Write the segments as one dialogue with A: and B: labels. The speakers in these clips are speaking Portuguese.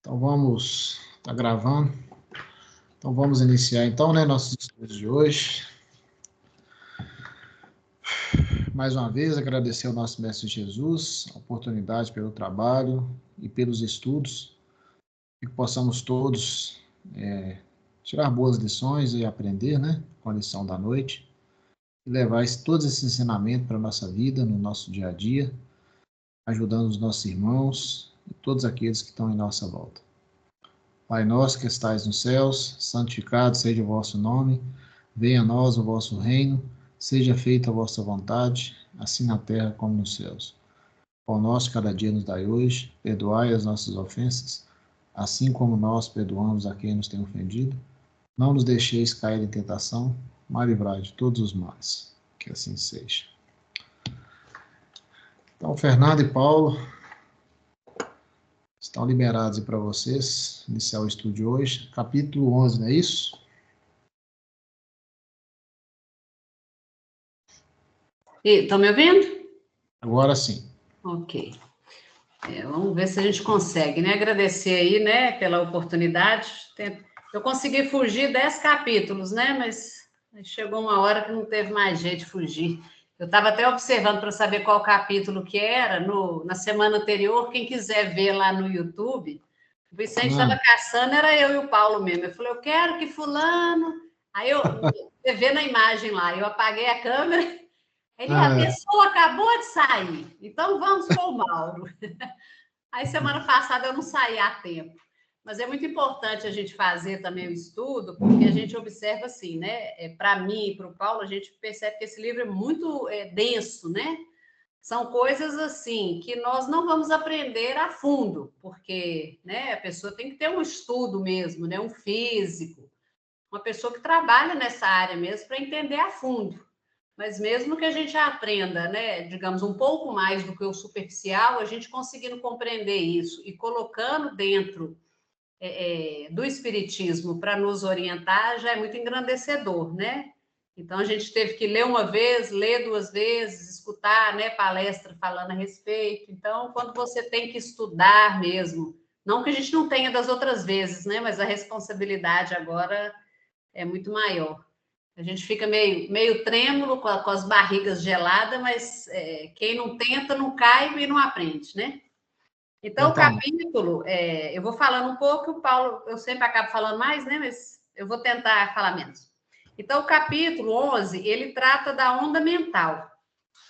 A: Então vamos, está gravando. Então vamos iniciar então, né, nossos estudos de hoje. Mais uma vez agradecer ao nosso Mestre Jesus, a oportunidade pelo trabalho e pelos estudos, e que possamos todos tirar boas lições e aprender, né, com a lição da noite, e levar todos esses ensinamentos para a nossa vida, no nosso dia a dia, ajudando os nossos irmãos e todos aqueles que estão em nossa volta. Pai nosso que estais nos céus, santificado seja o vosso nome, venha a nós o vosso reino, seja feita a vossa vontade, assim na terra como nos céus. Pão nosso cada dia nos dai hoje, perdoai as nossas ofensas, assim como nós perdoamos a quem nos tem ofendido. Não nos deixeis cair em tentação, mas livrai de todos os males. Que assim seja. Então, Fernando e Paulo estão liberados para vocês iniciar o estudo de hoje. Capítulo 11, não é isso?
B: Estão me ouvindo?
A: Agora sim.
B: Ok. Vamos ver se a gente consegue, né? Agradecer aí, né, pela oportunidade. Eu consegui fugir 10 capítulos, né? Mas chegou uma hora que não teve mais jeito de fugir. Eu estava até observando para saber qual capítulo que era na semana anterior. Quem quiser ver lá no YouTube, o Vicente estava caçando, era eu e o Paulo mesmo. Eu falei, eu quero que fulano... Aí você vê na imagem lá, eu apaguei a câmera... A pessoa acabou de sair, então vamos com o Mauro. Aí, semana passada, eu não saí a tempo. Mas é muito importante a gente fazer também o estudo, porque a gente observa assim, né? Para mim e para o Paulo, a gente percebe que esse livro é muito denso, né? São coisas assim que nós não vamos aprender a fundo, porque, né, a pessoa tem que ter um estudo mesmo, né? Um físico, uma pessoa que trabalha nessa área mesmo para entender a fundo. Mas mesmo que a gente aprenda, né, digamos, um pouco mais do que o superficial, a gente conseguindo compreender isso e colocando dentro do espiritismo para nos orientar, já é muito engrandecedor, né? Então, a gente teve que ler uma vez, ler duas vezes, escutar, né, palestra falando a respeito. Então, quando você tem que estudar mesmo, não que a gente não tenha das outras vezes, né, mas a responsabilidade agora é muito maior. A gente fica meio trêmulo, com as barrigas geladas, mas quem não tenta não cai e não aprende, né? Então, o capítulo, eu vou falando um pouco, o Paulo, eu sempre acabo falando mais, né? Mas eu vou tentar falar menos. Então, o capítulo 11, ele trata da onda mental.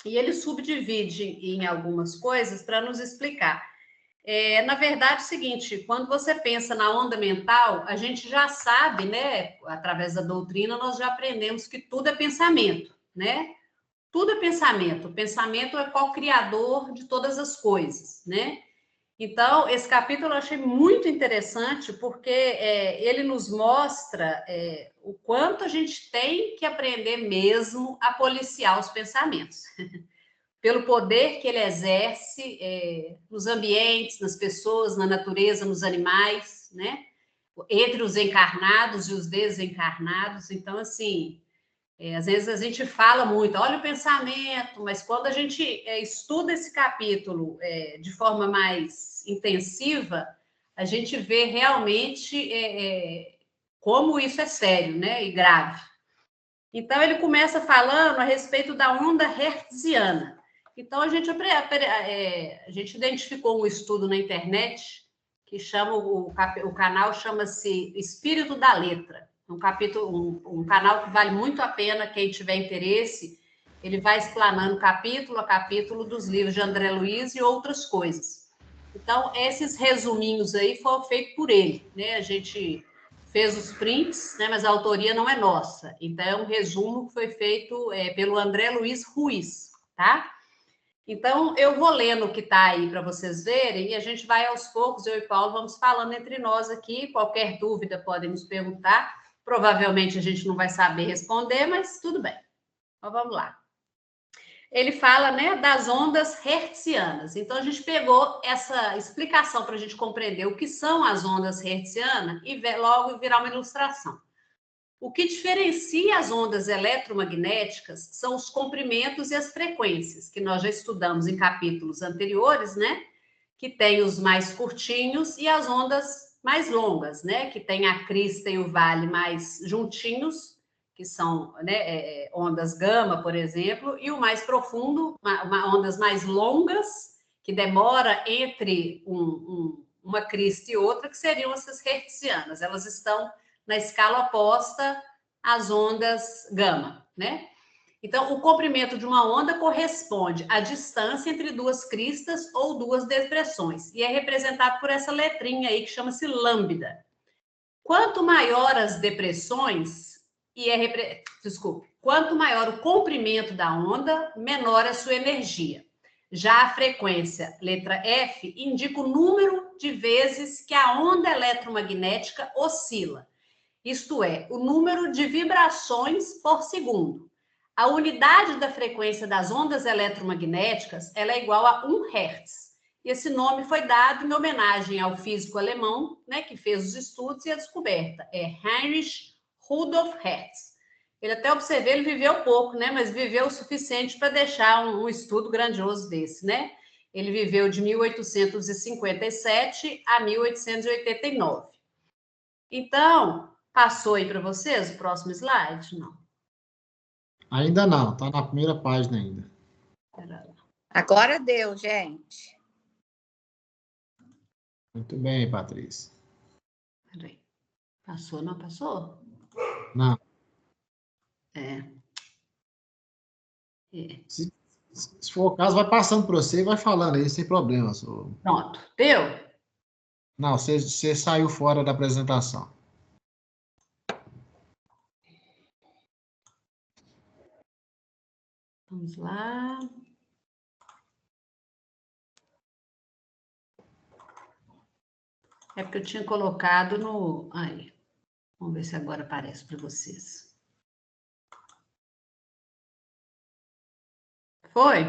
B: E ele subdivide em algumas coisas para nos explicar. Na verdade, é o seguinte, quando você pensa na onda mental, a gente já sabe, né, através da doutrina, nós já aprendemos que tudo é pensamento, né? Tudo é pensamento. O pensamento é qual criador de todas as coisas, né? Então, esse capítulo eu achei muito interessante, porque ele nos mostra o quanto a gente tem que aprender mesmo a policiar os pensamentos. Pelo poder que ele exerce nos ambientes, nas pessoas, na natureza, nos animais, né? Entre os encarnados e os desencarnados. Então, assim, às vezes a gente fala muito, olha o pensamento, mas quando a gente estuda esse capítulo de forma mais intensiva, a gente vê realmente como isso é sério, né? E grave. Então, ele começa falando a respeito da onda hertziana. Então, a gente identificou um estudo na internet que chama, o canal chama-se Espírito da Letra. Um canal que vale muito a pena, quem tiver interesse, ele vai explanando capítulo a capítulo dos livros de André Luiz e outras coisas. Então, esses resuminhos aí foram feitos por ele, né? A gente fez os prints, né? Mas a autoria não é nossa. Então, é um resumo que foi feito pelo André Luiz Ruiz, tá? Então, eu vou lendo o que está aí para vocês verem e a gente vai aos poucos, eu e Paulo, vamos falando entre nós aqui. Qualquer dúvida podem nos perguntar. Provavelmente a gente não vai saber responder, mas tudo bem. Então, vamos lá. Ele fala, né, das ondas hertzianas. Então, a gente pegou essa explicação para a gente compreender o que são as ondas hertzianas e logo virar uma ilustração. O que diferencia as ondas eletromagnéticas são os comprimentos e as frequências, que nós já estudamos em capítulos anteriores, né? que tem os mais curtinhos e as ondas mais longas, né? Que tem a crista e o vale mais juntinhos, que são, né, ondas gama, por exemplo, e o mais profundo, ondas mais longas, que demora entre uma crista e outra, que seriam essas hertzianas. Elas estão na escala oposta às ondas gama, né? Então, o comprimento de uma onda corresponde à distância entre duas cristas ou duas depressões, e é representado por essa letrinha aí que chama-se lambda. Quanto maior as depressões, quanto maior o comprimento da onda, menor a sua energia. Já a frequência, letra F, indica o número de vezes que a onda eletromagnética oscila, isto é, o número de vibrações por segundo. A unidade da frequência das ondas eletromagnéticas ela é igual a 1 Hz. E esse nome foi dado em homenagem ao físico alemão, né, que fez os estudos e a descoberta. É Heinrich Rudolf Hertz. Ele até observei, ele viveu pouco, né, mas viveu o suficiente para deixar um estudo grandioso desse, né? Ele viveu de 1857 a 1889. Então, passou aí para vocês o próximo slide? Não.
A: Ainda não, está na primeira página ainda.
C: Agora deu, gente.
A: Muito bem, Patrícia.
B: Peraí. Passou, não passou?
A: Não. Se for o caso, vai passando para você e vai falando aí, sem problema.
B: Pronto. Deu?
A: Não, você saiu fora da apresentação.
B: Vamos lá. É porque eu tinha colocado no... Aí. Vamos ver se agora aparece para vocês. Foi?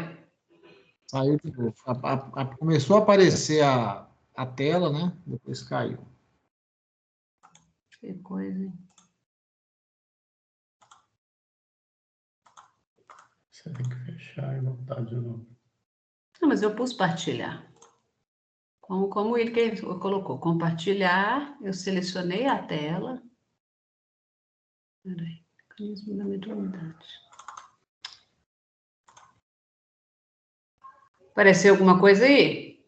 A: Saiu de novo. Começou a aparecer a tela, né? Depois caiu.
B: Que coisa, hein?
D: Você tem que fechar e voltar de novo.
B: Não, mas eu pus partilhar. Como ele que colocou, compartilhar, eu selecionei a tela. Peraí, mecanismo da mediunidade. Apareceu alguma coisa aí?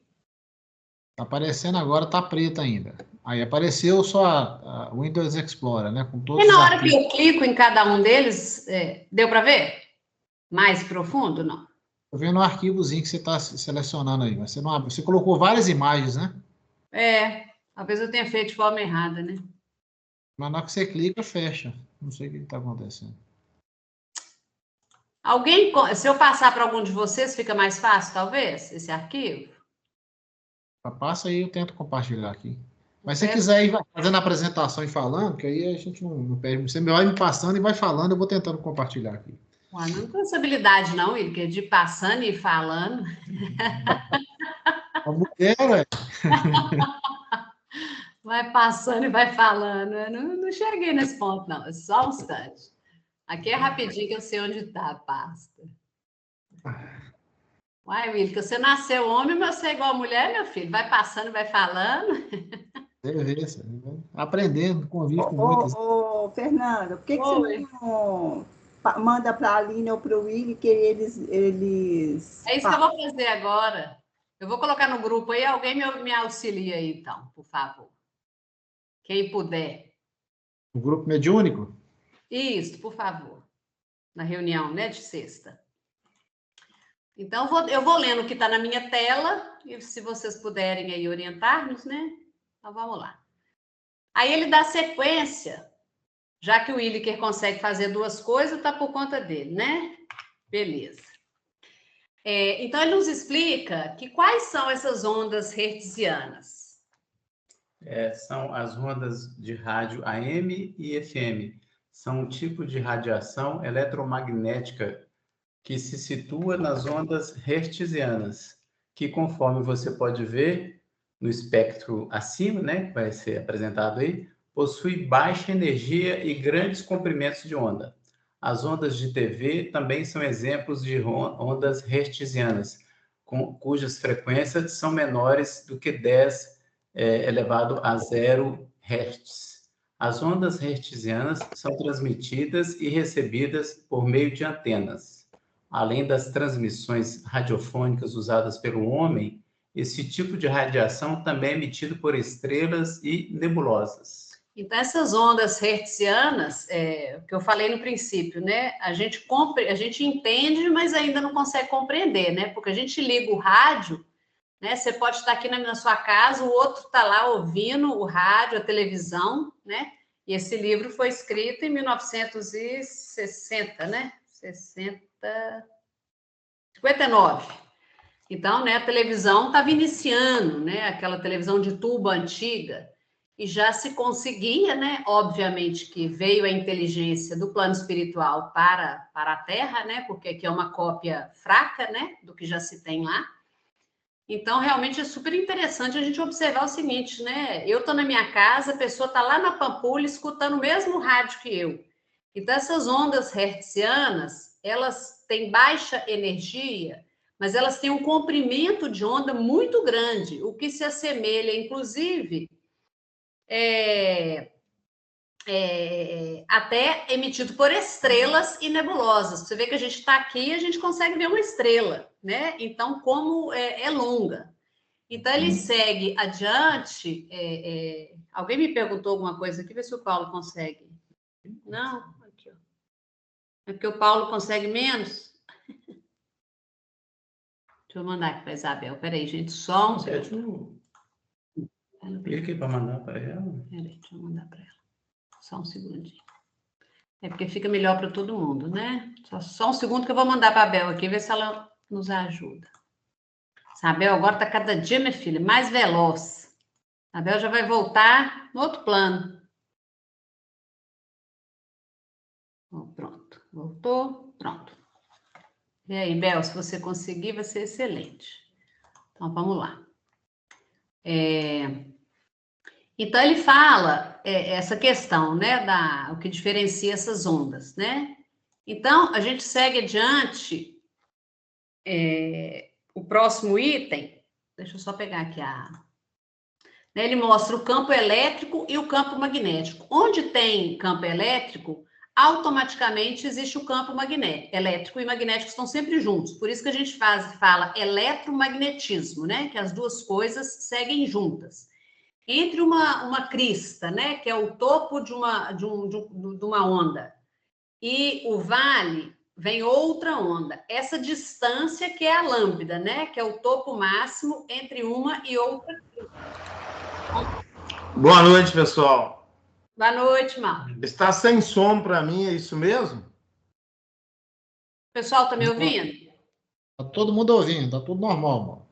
A: Tá aparecendo agora, tá preto ainda. Aí apareceu só a Windows Explorer, né? Com todos
B: E na
A: os
B: hora que
A: arquivos.
B: eu clico em cada um deles, deu para ver? Mais profundo, não?
A: Tô vendo o arquivozinho que você está selecionando aí. Mas você, não abre. Você colocou várias imagens, né?
B: Talvez eu tenha feito de forma errada, né?
A: Mas na hora que você clica, fecha. Não sei o que está acontecendo.
B: Se eu passar para algum de vocês, fica mais fácil, talvez, esse arquivo?
A: Passa aí, eu tento compartilhar aqui. Mas se você quiser ir fazendo a apresentação e falando, que aí a gente não perde. Você vai me passando e vai falando, eu vou tentando compartilhar aqui.
B: Ué, não tem essa habilidade, não, Will, que é de ir passando e falando.
A: A mulher, ué.
B: Vai passando e vai falando. Eu não cheguei nesse ponto, não. É só um instante. Aqui é rapidinho que eu sei onde está a pasta. Uai, Will, que você nasceu homem, mas você é igual a mulher, meu filho. Vai passando e vai falando.
A: Você vai aprendendo, convive com muitas.
C: Ô, Fernanda, por que você não manda para a Aline ou para o Willy que eles...
B: É isso que eu vou fazer agora. Eu vou colocar no grupo aí, alguém me auxilia aí, então, por favor. Quem puder.
A: O grupo mediúnico?
B: Isso, por favor. Na reunião, né, de sexta. Então, eu vou lendo o que está na minha tela, e se vocês puderem aí orientar-nos, né? Então, vamos lá. Aí ele dá sequência, já que o Williker consegue fazer duas coisas, está por conta dele, né? Beleza. Então, ele nos explica que quais são essas ondas hertzianas.
D: São as ondas de rádio AM e FM. São um tipo de radiação eletromagnética que se situa nas ondas hertzianas, que conforme você pode ver no espectro acima, né, que vai ser apresentado aí, possui baixa energia e grandes comprimentos de onda. As ondas de TV também são exemplos de ondas hertzianas, cujas frequências são menores do que 10 elevado a 0 Hz. As ondas hertzianas são transmitidas e recebidas por meio de antenas. Além das transmissões radiofônicas usadas pelo homem, esse tipo de radiação também é emitido por estrelas e nebulosas.
B: Então, essas ondas hertzianas, que eu falei no princípio, né? A gente entende, mas ainda não consegue compreender, né? Porque a gente liga o rádio, né? Você pode estar aqui na sua casa, o outro está lá ouvindo o rádio, a televisão, né? E esse livro foi escrito em 1960, né? 59. Então, né, a televisão estava iniciando, né? Aquela televisão de tubo antiga. E já se conseguia, né? Obviamente que veio a inteligência do plano espiritual para a Terra, né? Porque aqui é uma cópia fraca, né? Do que já se tem lá. Então, realmente é super interessante a gente observar o seguinte, né? Eu estou na minha casa, a pessoa está lá na Pampulha escutando o mesmo rádio que eu. Então, essas ondas hertzianas, elas têm baixa energia, mas elas têm um comprimento de onda muito grande, o que se assemelha, inclusive, até emitido por estrelas e nebulosas. Você vê que a gente está aqui e a gente consegue ver uma estrela, né? Então, como é longa. Então, ele segue adiante. Alguém me perguntou alguma coisa aqui, vê se o Paulo consegue. Não? Aqui, ó. É porque o Paulo consegue menos? Deixa eu mandar aqui para a Isabel. Peraí, gente, só um segundo.
D: Clique para mandar para ela.
B: Peraí, deixa eu mandar para ela. Só um segundinho. É porque fica melhor para todo mundo, né? Só um segundo que eu vou mandar para a Bel aqui, ver se ela nos ajuda. A Bel agora está cada dia, minha filha, mais veloz. A Bel já vai voltar no outro plano. Pronto, voltou, pronto. E aí, Bel, se você conseguir, vai ser excelente. Então, vamos lá. Então, ele fala essa questão, né, o que diferencia essas ondas, né? Então, a gente segue adiante, o próximo item, deixa eu só pegar aqui né, ele mostra o campo elétrico e o campo magnético. Onde tem campo elétrico, automaticamente existe o campo magnético. Elétrico e magnético estão sempre juntos. Por isso que a gente fala eletromagnetismo, né? Que as duas coisas seguem juntas. Entre uma crista, né? Que é o topo de uma onda, e o vale, vem outra onda. Essa distância que é a lambda, né? Que é o topo máximo entre uma e outra crista.
E: Boa noite, pessoal.
B: Boa noite, Mal.
E: Está sem som para mim, é isso mesmo?
B: O pessoal está me ouvindo?
A: Está todo mundo ouvindo, está tudo normal, mano.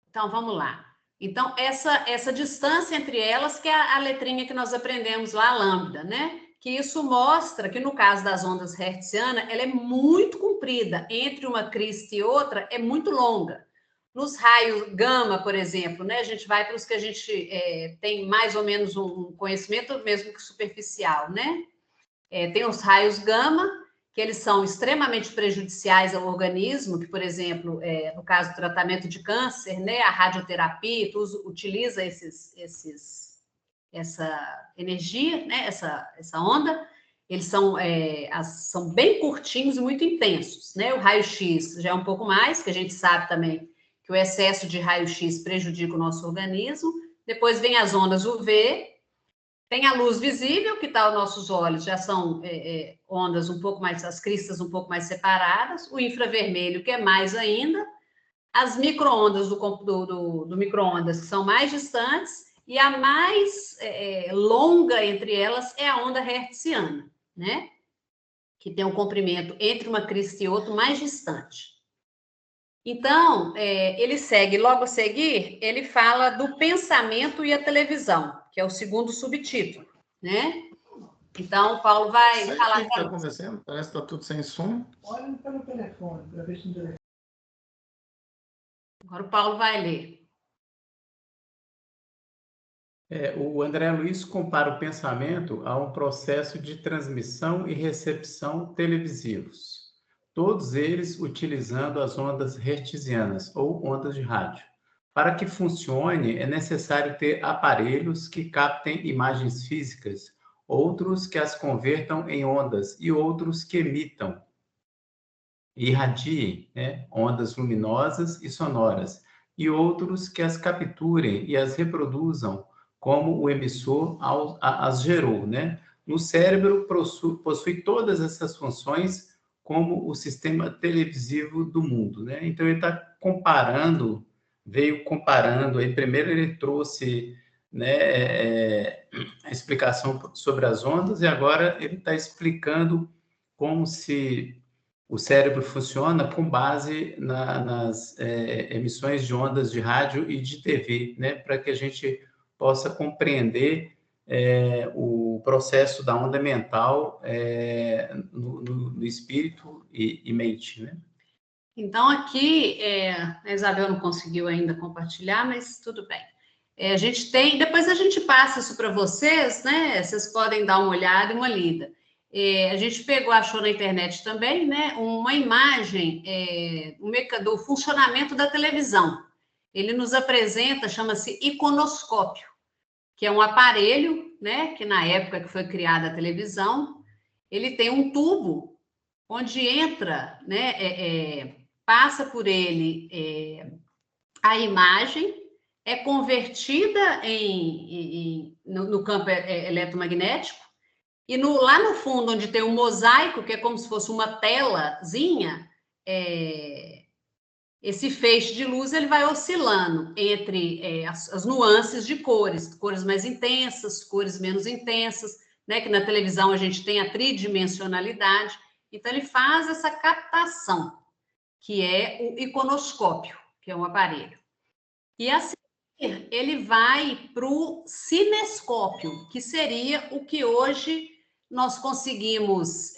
B: Então, vamos lá. Então, essa distância entre elas, que é a letrinha que nós aprendemos lá, a lambda, né? Que isso mostra que, no caso das ondas hertzianas, ela é muito comprida. Entre uma crista e outra, é muito longa. Nos raios gama, por exemplo, né? A gente vai para os que a gente tem mais ou menos um conhecimento, mesmo que superficial, né? Tem os raios gama, que eles são extremamente prejudiciais ao organismo, que, por exemplo, no caso do tratamento de câncer, né? A radioterapia utiliza essa energia, né? Essa onda. Eles são bem curtinhos e muito intensos, né? O raio-x já é um pouco mais, que a gente sabe também que o excesso de raio-x prejudica o nosso organismo. Depois vem as ondas UV, tem a luz visível, que está aos nossos olhos, já são ondas um pouco mais, as cristas um pouco mais separadas, o infravermelho, que é mais ainda, as micro-ondas do micro-ondas, que são mais distantes, e a mais longa entre elas é a onda hertziana, né? Que tem um comprimento entre uma crista e outra mais distante. Então, ele segue, logo a seguir, ele fala do pensamento e a televisão, que é o segundo subtítulo, né? Então, o Paulo vai falar...
E: O que está acontecendo? Parece que está tudo sem som.
C: Olha pelo telefone, para ver se não telefone.
B: Agora o Paulo vai ler.
D: O André Luiz compara o pensamento a um processo de transmissão e recepção televisivos. todos eles utilizando as ondas hertzianas ou ondas de rádio. Para que funcione, é necessário ter aparelhos que captem imagens físicas, outros que as convertam em ondas e outros que emitam e irradiem, né, ondas luminosas e sonoras, e outros que as capturem e as reproduzam, como o emissor as gerou, né? No cérebro possui todas essas funções como o sistema televisivo do mundo, né? Então ele está comparando, veio comparando, aí primeiro ele trouxe, né, a explicação sobre as ondas, e agora ele está explicando como se o cérebro funciona com base nas emissões de ondas de rádio e de TV, né? Para que a gente possa compreender o processo da onda mental no espírito e mente, né?
B: Então, aqui, a Isabel não conseguiu ainda compartilhar, mas tudo bem. A gente tem, depois a gente passa isso para vocês, né? Vocês podem dar uma olhada e uma lida. A gente achou na internet também, né? Uma imagem do funcionamento da televisão. Ele nos apresenta, chama-se iconoscópio, que é um aparelho, né? Que na época que foi criada a televisão, ele tem um tubo onde entra, né? Passa por ele a imagem, é convertida no campo eletromagnético, e lá no fundo, onde tem um mosaico, que é como se fosse uma telazinha, esse feixe de luz ele vai oscilando entre as nuances de cores mais intensas, cores menos intensas, né? Que na televisão a gente tem a tridimensionalidade. Então, ele faz essa captação, que é o iconoscópio, que é um aparelho. E assim, ele vai para o cinescópio, que seria o que hoje nós conseguimos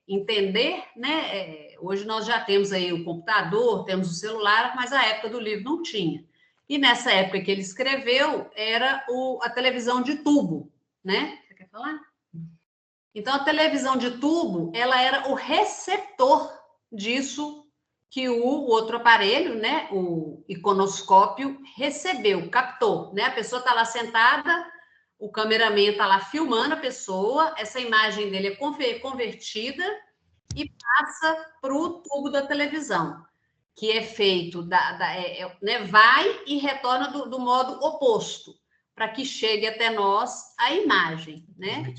B: entender, né? Hoje nós já temos aí o computador, temos o celular, mas a época do livro não tinha. E nessa época que ele escreveu, era a televisão de tubo, né? Você quer falar? Então, a televisão de tubo, ela era o receptor disso que o outro aparelho, né, o iconoscópio, recebeu, captou, né? A pessoa está lá sentada, o cameraman está lá filmando a pessoa, essa imagem dele é convertida e passa para o tubo da televisão, que é feito, né, vai e retorna do modo oposto, para que chegue até nós a imagem, né?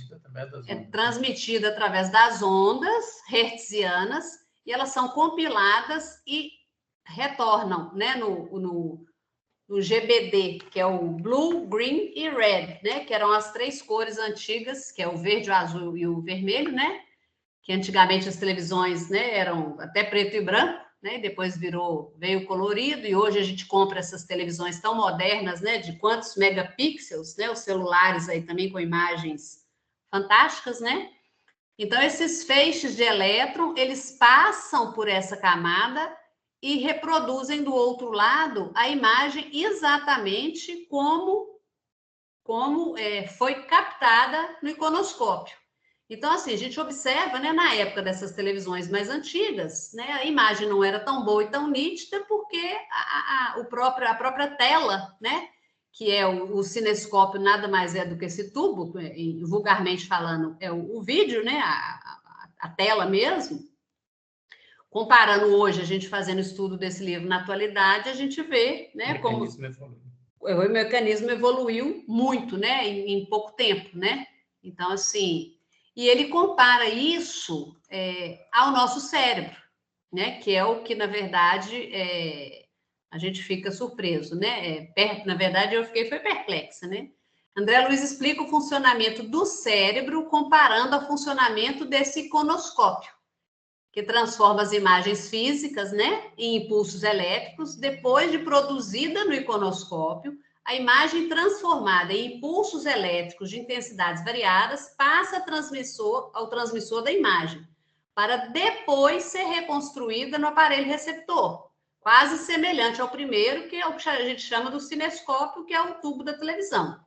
B: É transmitida através das ondas hertzianas, e elas são compiladas e retornam, né, no GBD, que é o Blue, Green e Red, né, que eram as três cores antigas, que é o verde, o azul e o vermelho, né, que antigamente as televisões, né, eram até preto e branco, né, depois veio colorido, e hoje a gente compra essas televisões tão modernas, né, de quantos megapixels, né, os celulares aí também com imagens fantásticas, né? Então, esses feixes de elétron, eles passam por essa camada e reproduzem do outro lado a imagem exatamente como foi captada no iconoscópio. Então, assim, a gente observa, né, na época dessas televisões mais antigas, né, a imagem não era tão boa e tão nítida porque a própria tela, né, que é o cinescópio, nada mais é do que esse tubo, vulgarmente falando, é o vídeo, né, a tela mesmo. Comparando hoje, a gente fazendo estudo desse livro na atualidade, a gente vê, né, como o mecanismo evoluiu muito, né, em pouco tempo, né? Então, assim, e ele compara isso ao nosso cérebro, né, que é o que, na verdade, a gente fica surpreso, né? Na verdade, eu foi perplexa, né? André Luiz explica o funcionamento do cérebro comparando ao funcionamento desse iconoscópio, que transforma as imagens físicas, né, em impulsos elétricos. Depois de produzida no iconoscópio, a imagem transformada em impulsos elétricos de intensidades variadas passa ao transmissor da imagem, para depois ser reconstruída no aparelho receptor, quase semelhante ao primeiro, que é o que a gente chama do cinescópio, que é o tubo da televisão.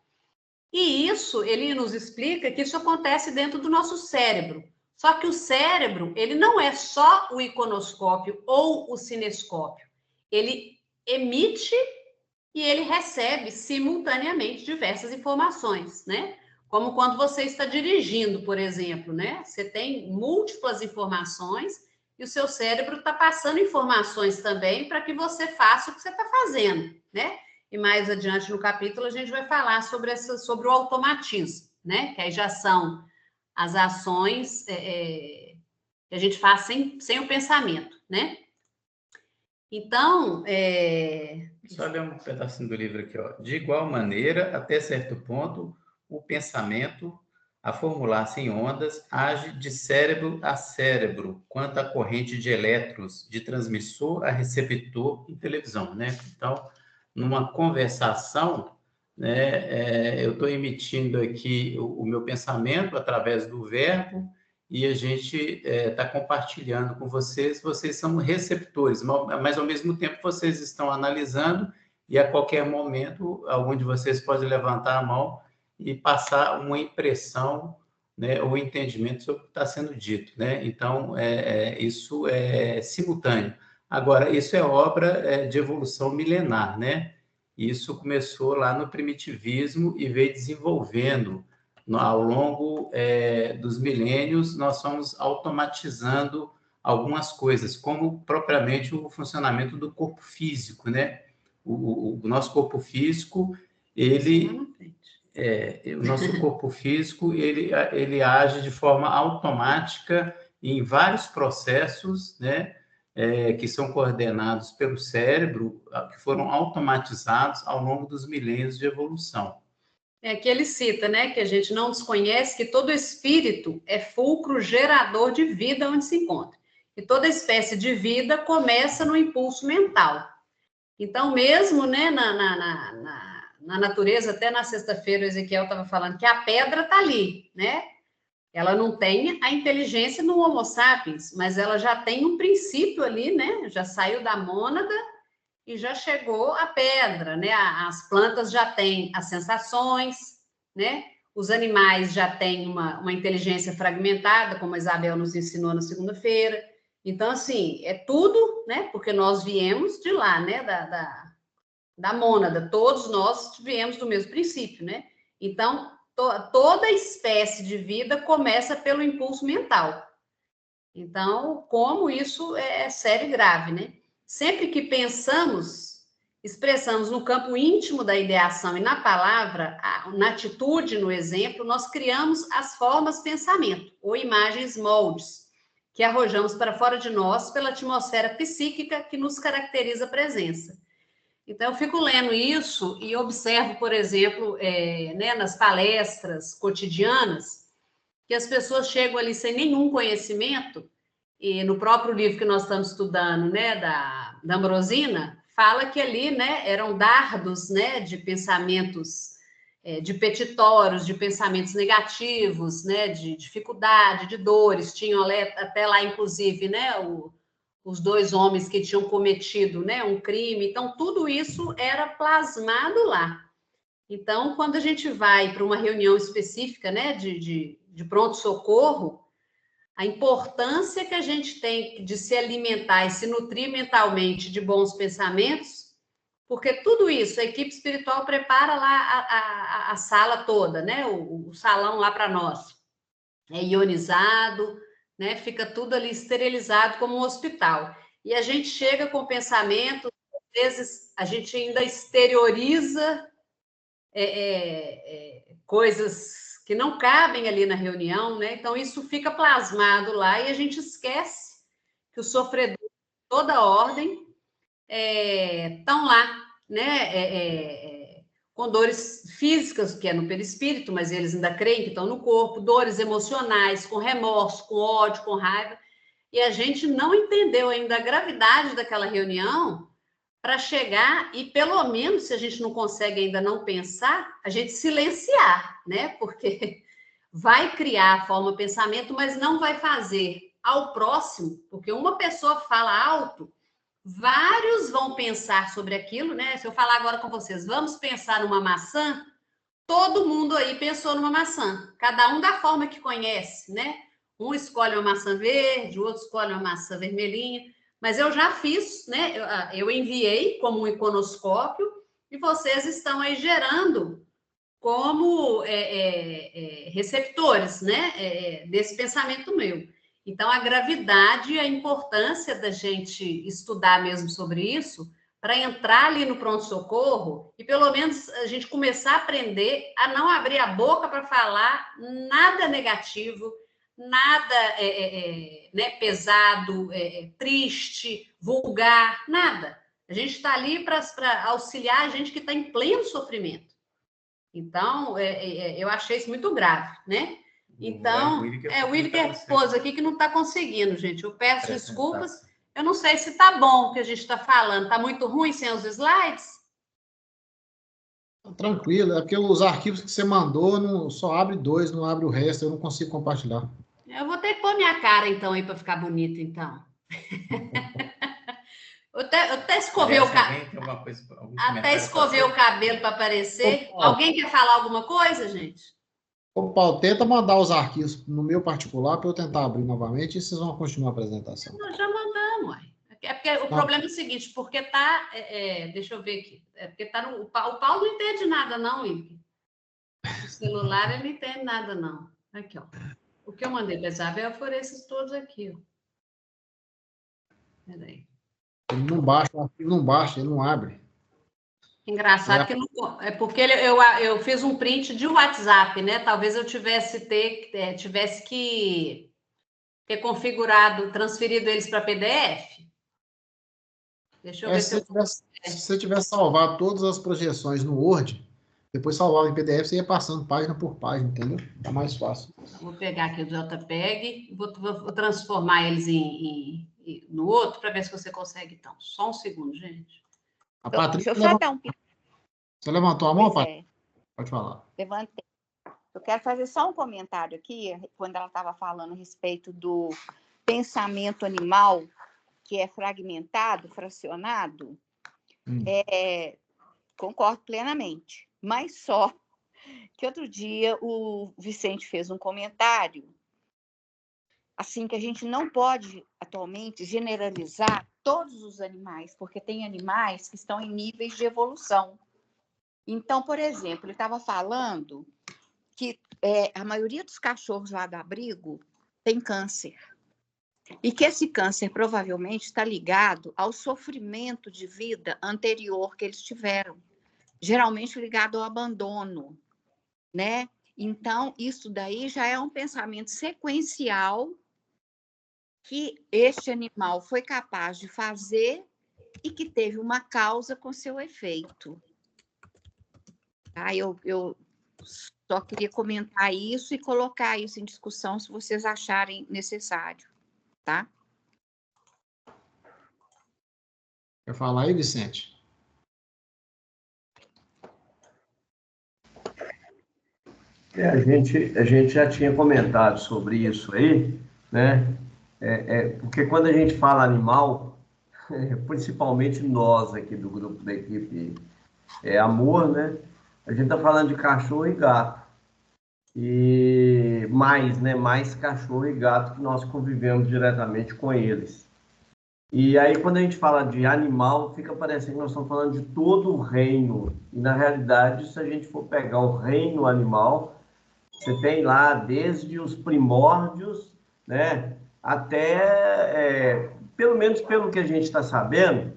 B: E isso, ele nos explica que isso acontece dentro do nosso cérebro, Só que o cérebro, ele não é só o iconoscópio ou o cinescópio. Ele emite e ele recebe simultaneamente diversas informações, né? Como quando você está dirigindo, por exemplo, né? Você tem múltiplas informações e o seu cérebro está passando informações também para que você faça o que você está fazendo, né? E mais adiante no capítulo a gente vai falar sobre o automatismo, né? Que aí já são as ações que a gente faz sem o pensamento, né? Então,
D: Só ler um pedacinho do livro aqui, ó. De igual maneira, até certo ponto, o pensamento, a formular-se em ondas, age de cérebro a cérebro, quanto à corrente de elétrons, de transmissor a receptor em televisão, né? Então, numa conversação, né, eu estou emitindo aqui o meu pensamento através do verbo, e a gente está compartilhando com vocês, vocês são receptores, mas ao mesmo tempo vocês estão analisando e a qualquer momento, onde vocês podem levantar a mão e passar uma impressão, né, ou entendimento sobre o que está sendo dito, né? Então, isso é simultâneo. Agora, isso é obra de evolução milenar, né? Isso começou lá no primitivismo e veio desenvolvendo ao longo dos milênios. Nós fomos automatizando algumas coisas, como propriamente o funcionamento do corpo físico, né? O nosso corpo físico, o nosso corpo físico, ele age de forma automática em vários processos, né? Que são coordenados pelo cérebro, que foram automatizados ao longo dos milênios de evolução.
B: Que ele cita, né, que a gente não desconhece que todo espírito é fulcro gerador de vida onde se encontra. E toda espécie de vida começa no impulso mental. Então, mesmo, né, na natureza, até na sexta-feira o Ezequiel estava falando que a pedra está ali, né? Ela não tem a inteligência no Homo sapiens, mas ela já tem um princípio ali, né? Já saiu da mônada e já chegou a pedra, né? As plantas já têm as sensações, né? Os animais já têm uma inteligência fragmentada, como a Isabel nos ensinou na segunda-feira. Então, assim, é tudo, né? Porque nós viemos de lá, né? Da mônada. Todos nós viemos do mesmo princípio, né? Então, toda espécie de vida começa pelo impulso mental. Então, como isso é sério e grave, né? Sempre que pensamos, expressamos no campo íntimo da ideação e na palavra, na atitude, no exemplo, nós criamos as formas pensamento, ou imagens moldes, que arrojamos para fora de nós pela atmosfera psíquica que nos caracteriza a presença. Então, eu fico lendo isso e observo, por exemplo, né, nas palestras cotidianas, que as pessoas chegam ali sem nenhum conhecimento, e no próprio livro que nós estamos estudando, né, da Ambrosina, fala que ali, né, eram dardos, né, de pensamentos, de petitórios, de pensamentos negativos, né, de dificuldade, de dores. Tinham até lá, inclusive, né, os dois homens que tinham cometido, né, um crime. Então, tudo isso era plasmado lá. Então, quando a gente vai para uma reunião específica, né, de pronto-socorro, a importância que a gente tem de se alimentar e se nutrir mentalmente de bons pensamentos, porque tudo isso, a equipe espiritual prepara lá a sala toda, né, o salão lá para nós. É ionizado, né, fica tudo ali esterilizado como um hospital. E a gente chega com pensamento, às vezes a gente ainda exterioriza coisas que não cabem ali na reunião, né? Então, isso fica plasmado lá e a gente esquece que os sofredores de toda ordem estão lá, né? Com dores físicas, que é no perispírito, mas eles ainda creem que estão no corpo, dores emocionais, com remorso, com ódio, com raiva, e a gente não entendeu ainda a gravidade daquela reunião para chegar e, pelo menos, se a gente não consegue ainda não pensar, a gente silenciar, né? Porque vai criar a forma pensamento, mas não vai fazer ao próximo, porque uma pessoa fala alto, vários vão pensar sobre aquilo, né? Se eu falar agora com vocês, vamos pensar numa maçã, todo mundo aí pensou numa maçã, cada um da forma que conhece, né? Um escolhe uma maçã verde, o outro escolhe uma maçã vermelhinha, mas eu já fiz, né? Eu enviei como um iconoscópio e vocês estão aí gerando como receptores, né? Desse pensamento meu. Então, a gravidade e a importância da gente estudar mesmo sobre isso, para entrar ali no pronto-socorro e, pelo menos, a gente começar a aprender a não abrir a boca para falar nada negativo, nada né, pesado, triste, vulgar, nada. A gente está ali para auxiliar a gente que está em pleno sofrimento. Então, eu achei isso muito grave, né? Então, o Wilker pôs aqui que não está conseguindo, gente. Eu peço desculpas. Eu não sei se está bom o que a gente está falando. Está muito ruim sem os slides?
A: Tranquilo, é porque os arquivos que você mandou só abre 2, não abre o resto, eu não consigo compartilhar.
B: Eu vou ter que pôr minha cara, então, aí, para ficar bonita, então. Eu até escovei o cabelo. Até escovei o cabelo para aparecer. Alguém quer falar alguma coisa, gente?
A: Ô, Paulo, tenta mandar os arquivos no meu particular para eu tentar abrir novamente e vocês vão continuar a apresentação.
B: Nós já mandamos, ué. É porque o problema é o seguinte, porque tá... deixa eu ver aqui. É porque tá no... O Paulo não entende nada, não, Wilker. O celular, ele não entende nada, não. Aqui, ó. O que eu mandei para a Isabel foram esses todos aqui, ó. Peraí.
A: Ele não baixa, o arquivo não baixa, ele não abre.
B: Engraçado que não, é porque eu fiz um print de WhatsApp, né? Talvez eu tivesse que ter configurado, transferido eles para PDF. Deixa eu ver
A: Se você tivesse salvado todas as projeções no Word, depois salvava em PDF, você ia passando página por página, entendeu? Tá mais fácil.
B: Vou pegar aqui o JPEG, vou transformar eles no outro para ver se você consegue, então. Só um segundo, gente.
A: A Patrícia
C: Deixa eu só dar um...
A: Você levantou a mão, Patrícia? Pode falar.
C: Levantei. Eu quero fazer só um comentário aqui, quando ela estava falando a respeito do pensamento animal, que é fragmentado, fracionado. Concordo plenamente. Mas só que outro dia o Vicente fez um comentário, assim, que a gente não pode, atualmente, generalizar todos os animais, porque tem animais que estão em níveis de evolução. Então, por exemplo, ele estava falando que a maioria dos cachorros lá do abrigo tem câncer. E que esse câncer provavelmente está ligado ao sofrimento de vida anterior que eles tiveram. Geralmente ligado ao abandono, né? Então, isso daí já é um pensamento sequencial que este animal foi capaz de fazer e que teve uma causa com seu efeito. Tá? Eu só queria comentar isso e colocar isso em discussão, se vocês acharem necessário, tá?
A: Quer falar aí, Vicente?
F: A gente já tinha comentado sobre isso aí, né? Porque quando a gente fala animal, principalmente nós aqui do grupo da equipe Amor, né? A gente está falando de cachorro e gato. E mais, né? Mais cachorro e gato que nós convivemos diretamente com eles. E aí, quando a gente fala de animal, fica parecendo que nós estamos falando de todo o reino. E, na realidade, se a gente for pegar o reino animal, você tem lá desde os primórdios, né? Até, pelo menos pelo que a gente está sabendo,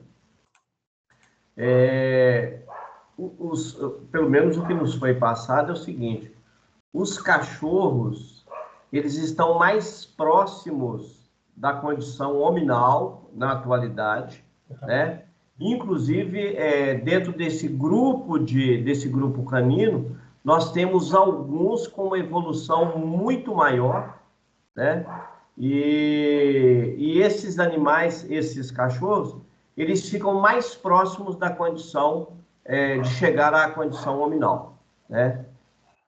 F: pelo menos o que nos foi passado é o seguinte: os cachorros, eles estão mais próximos da condição hominal na atualidade, né? Inclusive, dentro desse grupo canino, nós temos alguns com uma evolução muito maior, né? E esses animais, esses cachorros, eles ficam mais próximos da condição de chegar à condição hominal, né?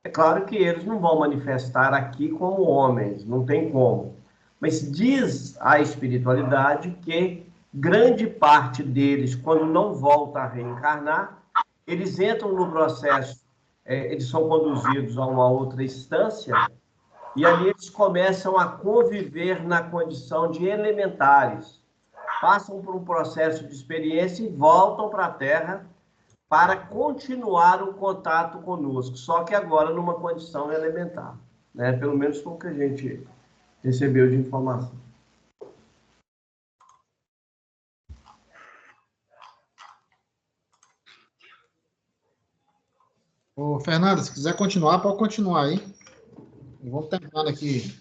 F: É claro que eles não vão manifestar aqui como homens, não tem como. Mas diz a espiritualidade que grande parte deles, quando não volta a reencarnar, eles entram no processo, eles são conduzidos a uma outra instância E ali eles começam a conviver na condição de elementares. Passam por um processo de experiência e voltam para a Terra para continuar o contato conosco, só que agora numa condição elementar, né? Pelo menos foi o que a gente recebeu de informação.
A: Ô, Fernanda, se quiser continuar, pode continuar aí. Vamos tentando aqui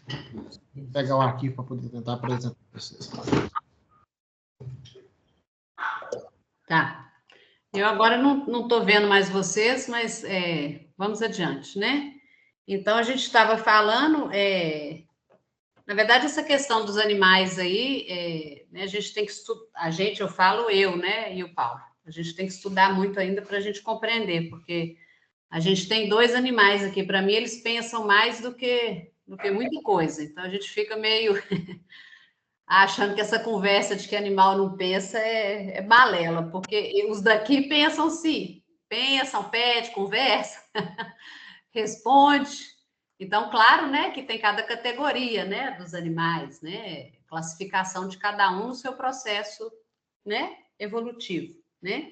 A: pegar o arquivo para poder tentar apresentar para vocês.
B: Tá. Eu agora não estou vendo mais vocês, mas vamos adiante, né? Então, a gente estava falando, na verdade, essa questão dos animais aí, né, a gente tem que estudar, eu falo eu, né, e o Paulo, a gente tem que estudar muito ainda para a gente compreender, porque a gente tem 2 animais aqui, para mim, eles pensam mais do que muita coisa, então a gente fica meio achando que essa conversa de que animal não pensa é balela, porque os daqui pensam sim, pensam, pede, conversa, responde. Então, claro, né, que tem cada categoria, né, dos animais, né, classificação de cada um no seu processo, né, evolutivo, né?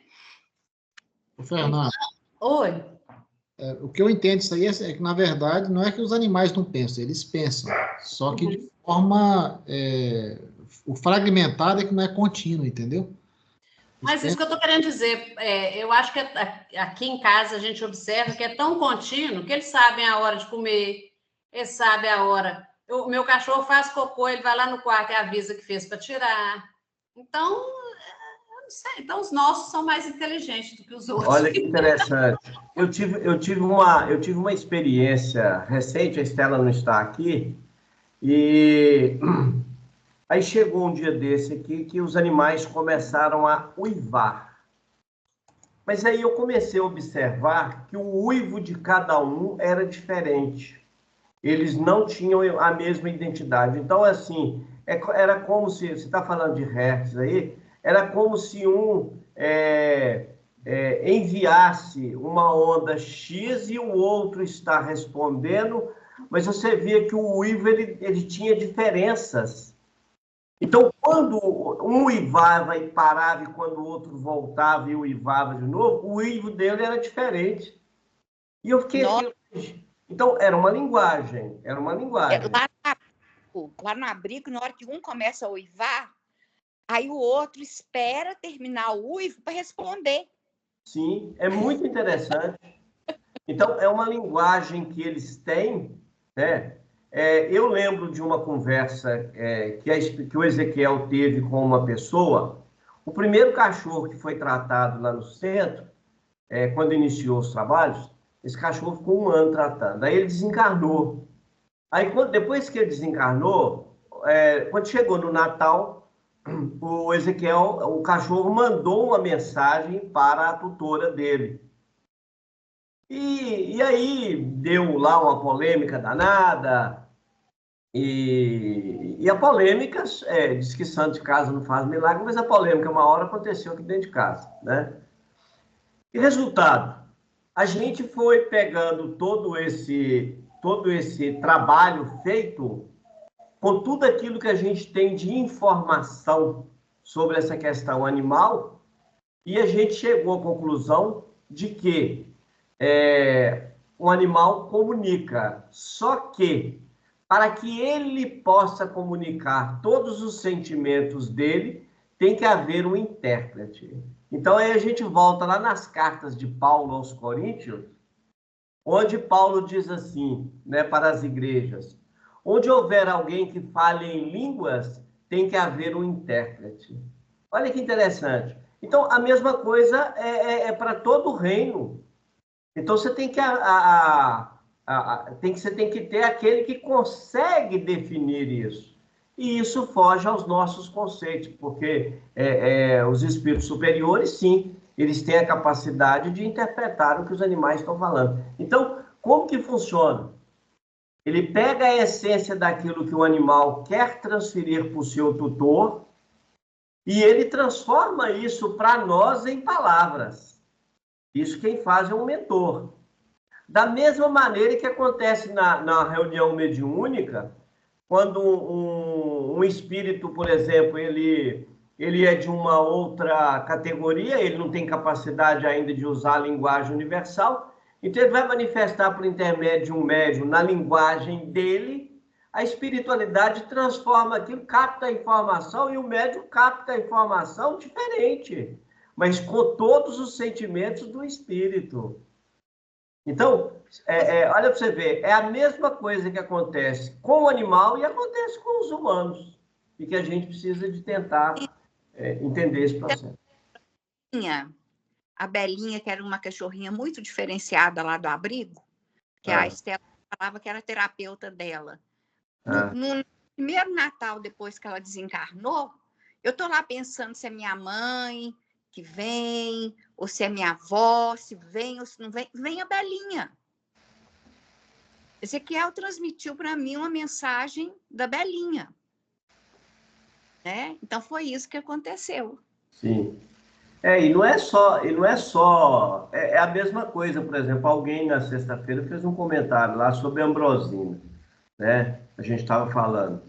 A: Fernando,
B: Oi.
A: O que eu entendo disso aí é que, na verdade, não é que os animais não pensam, eles pensam, só que de forma o fragmentado é que não é contínuo, entendeu?
B: Mas isso que eu estou querendo dizer, eu acho que aqui em casa a gente observa que é tão contínuo que eles sabem a hora de comer, eles sabem a hora. O meu cachorro faz cocô, ele vai lá no quarto e avisa que fez para tirar. Então, eu não sei. Então, os nossos são mais inteligentes do que os outros.
F: Olha que interessante. Eu tive uma experiência recente, a Estela não está aqui, e aí chegou um dia desse aqui que os animais começaram a uivar. Mas aí eu comecei a observar que o uivo de cada um era diferente. Eles não tinham a mesma identidade. Então, assim, era como se, você está falando de hertz aí, era como se um enviasse uma onda X e o outro está respondendo, mas você via que o uivo ele tinha diferenças. Então, quando um uivava e parava, e quando o outro voltava e uivava de novo, o uivo dele era diferente. E eu fiquei assim, então, era uma linguagem.
C: Lá no abrigo, na hora que um começa a uivar, aí o outro espera terminar o uivo para responder.
F: Sim, é muito interessante. Então, é uma linguagem que eles têm, né? Eu lembro de uma conversa que o Ezequiel teve com uma pessoa. O primeiro cachorro que foi tratado lá no centro, quando iniciou os trabalhos, esse cachorro ficou 1 ano tratando. Aí ele desencarnou. Aí, depois que ele desencarnou, quando chegou no Natal, o Ezequiel, o cachorro, mandou uma mensagem para a tutora dele. E aí deu lá uma polêmica danada, e a polêmica, diz que santo de casa não faz milagre, mas a polêmica uma hora aconteceu aqui dentro de casa, né? E resultado, a gente foi pegando todo esse trabalho feito com tudo aquilo que a gente tem de informação sobre essa questão animal, e a gente chegou à conclusão de que o animal comunica, só que para que ele possa comunicar todos os sentimentos dele, tem que haver um intérprete. Então, aí a gente volta lá nas cartas de Paulo aos Coríntios, onde Paulo diz assim, né, para as igrejas: onde houver alguém que fale em línguas, tem que haver um intérprete. Olha que interessante. Então, a mesma coisa é para todo o reino. Então, você tem que, você tem que ter aquele que consegue definir isso. E isso foge aos nossos conceitos, porque os espíritos superiores, sim, eles têm a capacidade de interpretar o que os animais estão falando. Então, como que funciona? Ele pega a essência daquilo que o animal quer transferir para o seu tutor e ele transforma isso para nós em palavras. Isso quem faz é um mentor. Da mesma maneira que acontece na reunião mediúnica, quando um espírito, por exemplo, ele é de uma outra categoria, ele não tem capacidade ainda de usar a linguagem universal, então ele vai manifestar por intermédio de um médium na linguagem dele, a espiritualidade transforma aquilo, capta a informação e o médium capta a informação diferente, mas com todos os sentimentos do espírito. Então, olha para você ver, é a mesma coisa que acontece com o animal e acontece com os humanos, e que a gente precisa de tentar entender esse processo.
C: A Belinha, que era uma cachorrinha muito diferenciada lá do abrigo, que a Estela falava que era terapeuta dela. No primeiro Natal, depois que ela desencarnou, eu estou lá pensando se é minha mãe que vem, ou se é minha avó, se vem ou se não vem. Vem a Belinha. Ezequiel transmitiu para mim uma mensagem da Belinha. Né? Então, foi isso que aconteceu.
F: Sim. E não é só... É a mesma coisa, por exemplo, alguém na sexta-feira fez um comentário lá sobre a Ambrosina, né? A gente estava falando.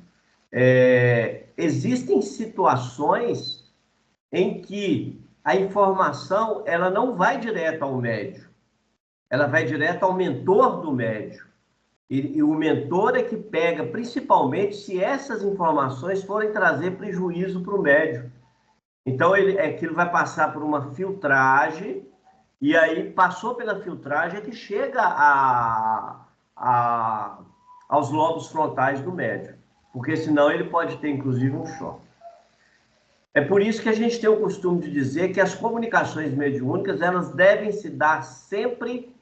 F: Existem situações em que a informação ela não vai direto ao médium, ela vai direto ao mentor do médium. E o mentor é que pega, principalmente se essas informações forem trazer prejuízo para o médium. Então, aquilo vai passar por uma filtragem, e aí passou pela filtragem que chega aos lobos frontais do médium, porque senão ele pode ter, inclusive, um choque. É por isso que a gente tem o costume de dizer que as comunicações mediúnicas, elas devem se dar sempre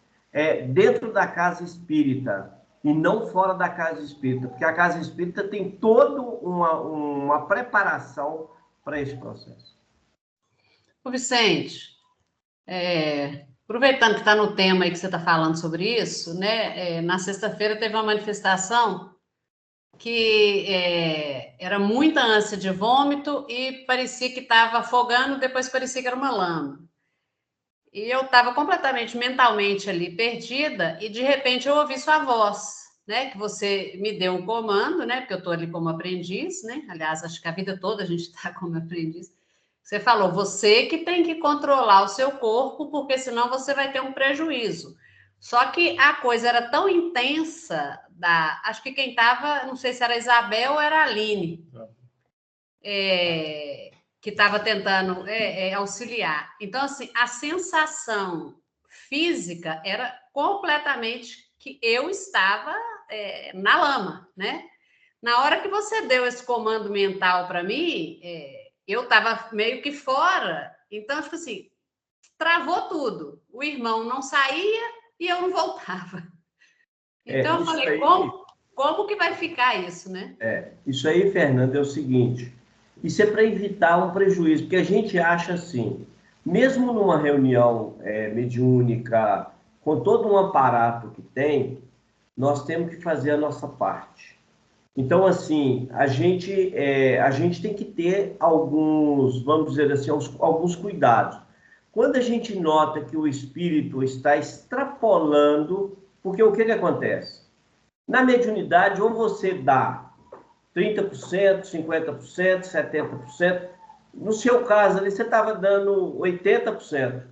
F: dentro da casa espírita, e não fora da casa espírita, porque a casa espírita tem toda uma preparação para esse processo.
B: Ô Vicente, aproveitando que está no tema aí que você está falando sobre isso, né? Na sexta-feira teve uma manifestação que era muita ânsia de vômito e parecia que estava afogando, depois parecia que era uma lama. E eu estava completamente mentalmente ali perdida e de repente eu ouvi sua voz, né? Que você me deu um comando, né? Porque eu estou ali como aprendiz, né? Aliás, acho que a vida toda a gente está como aprendiz. Você falou, você que tem que controlar o seu corpo, porque senão você vai ter um prejuízo. Só que a coisa era tão intensa, acho que quem estava, não sei se era a Isabel ou era a Aline, que estava tentando auxiliar. Então, assim, a sensação física era completamente que eu estava na lama, né? Na hora que você deu esse comando mental para mim, eu estava meio que fora, então, tipo assim, travou tudo. O irmão não saía e eu não voltava. Então, eu falei, como que vai ficar isso, né?
F: Isso aí, Fernanda, é o seguinte, isso é para evitar um prejuízo, porque a gente acha assim, mesmo numa reunião mediúnica, com todo um aparato que tem, nós temos que fazer a nossa parte. Então, assim, a gente tem que ter alguns, vamos dizer assim, alguns cuidados. Quando a gente nota que o espírito está extrapolando, porque o que acontece? Na mediunidade, ou você dá 30%, 50%, 70%, no seu caso ali, você estava dando 80%.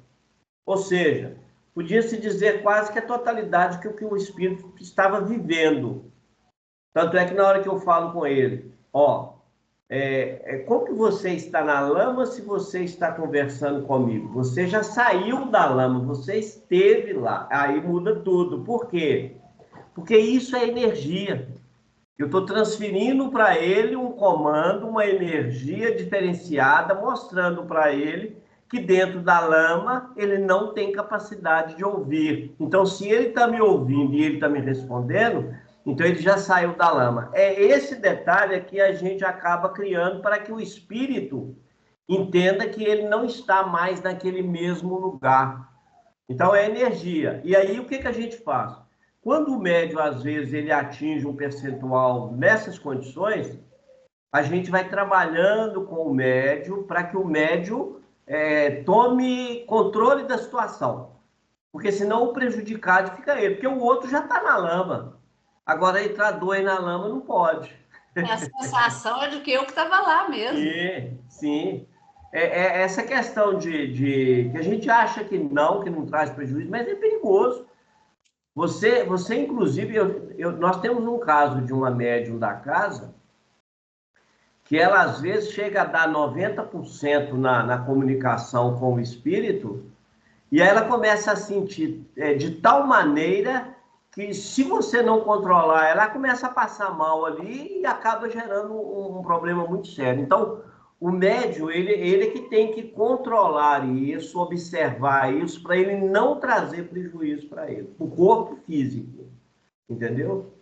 F: Ou seja, podia-se dizer quase que a totalidade que o espírito estava vivendo. Tanto é que na hora que eu falo com ele, como que você está na lama se você está conversando comigo? Você já saiu da lama, você esteve lá. Aí muda tudo. Por quê? Porque isso é energia. Eu estou transferindo para ele um comando, uma energia diferenciada, mostrando para ele que dentro da lama ele não tem capacidade de ouvir. Então, se ele está me ouvindo e ele está me respondendo, então ele já saiu da lama. É esse detalhe que a gente acaba criando para que o espírito entenda que ele não está mais naquele mesmo lugar. Então, é energia. E aí, o que a gente faz? Quando o médium, às vezes, ele atinge um percentual nessas condições, a gente vai trabalhando com o médium para que o médium tome controle da situação. Porque senão o prejudicado fica ele, porque o outro já está na lama. Agora entrar dois na lama não pode.
B: A sensação é de que eu que estava lá mesmo.
F: Sim, sim. Essa questão que a gente acha que não traz prejuízo, mas é perigoso. Você inclusive, nós temos um caso de uma médium da casa que ela, às vezes, chega a dar 90% na comunicação com o espírito, e aí ela começa a sentir de tal maneira que, se você não controlar, ela começa a passar mal ali e acaba gerando um problema muito sério. Então, o médium, ele é que tem que controlar isso, observar isso, para ele não trazer prejuízo para ele, o corpo físico, entendeu?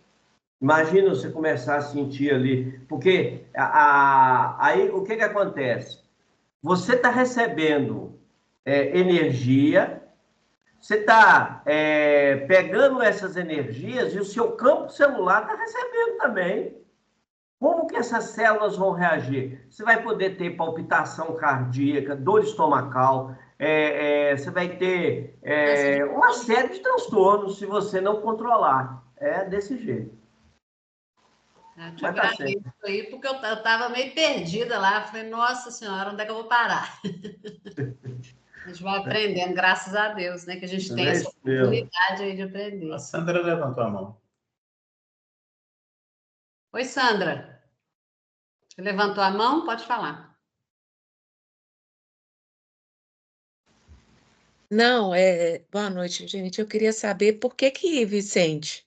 F: Imagina você começar a sentir ali, porque aí o que acontece? Você está recebendo energia, você está pegando essas energias e o seu campo celular está recebendo também. Como que essas células vão reagir? Você vai poder ter palpitação cardíaca, dor estomacal, você vai ter uma série de transtornos se você não controlar. É desse jeito.
B: Eu te agradeço aí, porque eu estava meio perdida lá. Falei, nossa senhora, onde é que eu vou parar? A gente vai aprendendo, graças a Deus, né? Que a gente tem essa oportunidade aí de aprender.
D: A Sandra levantou a mão.
B: Oi, Sandra. Você levantou a mão? Pode falar.
G: Não, boa noite, gente. Eu queria saber por que Vicente,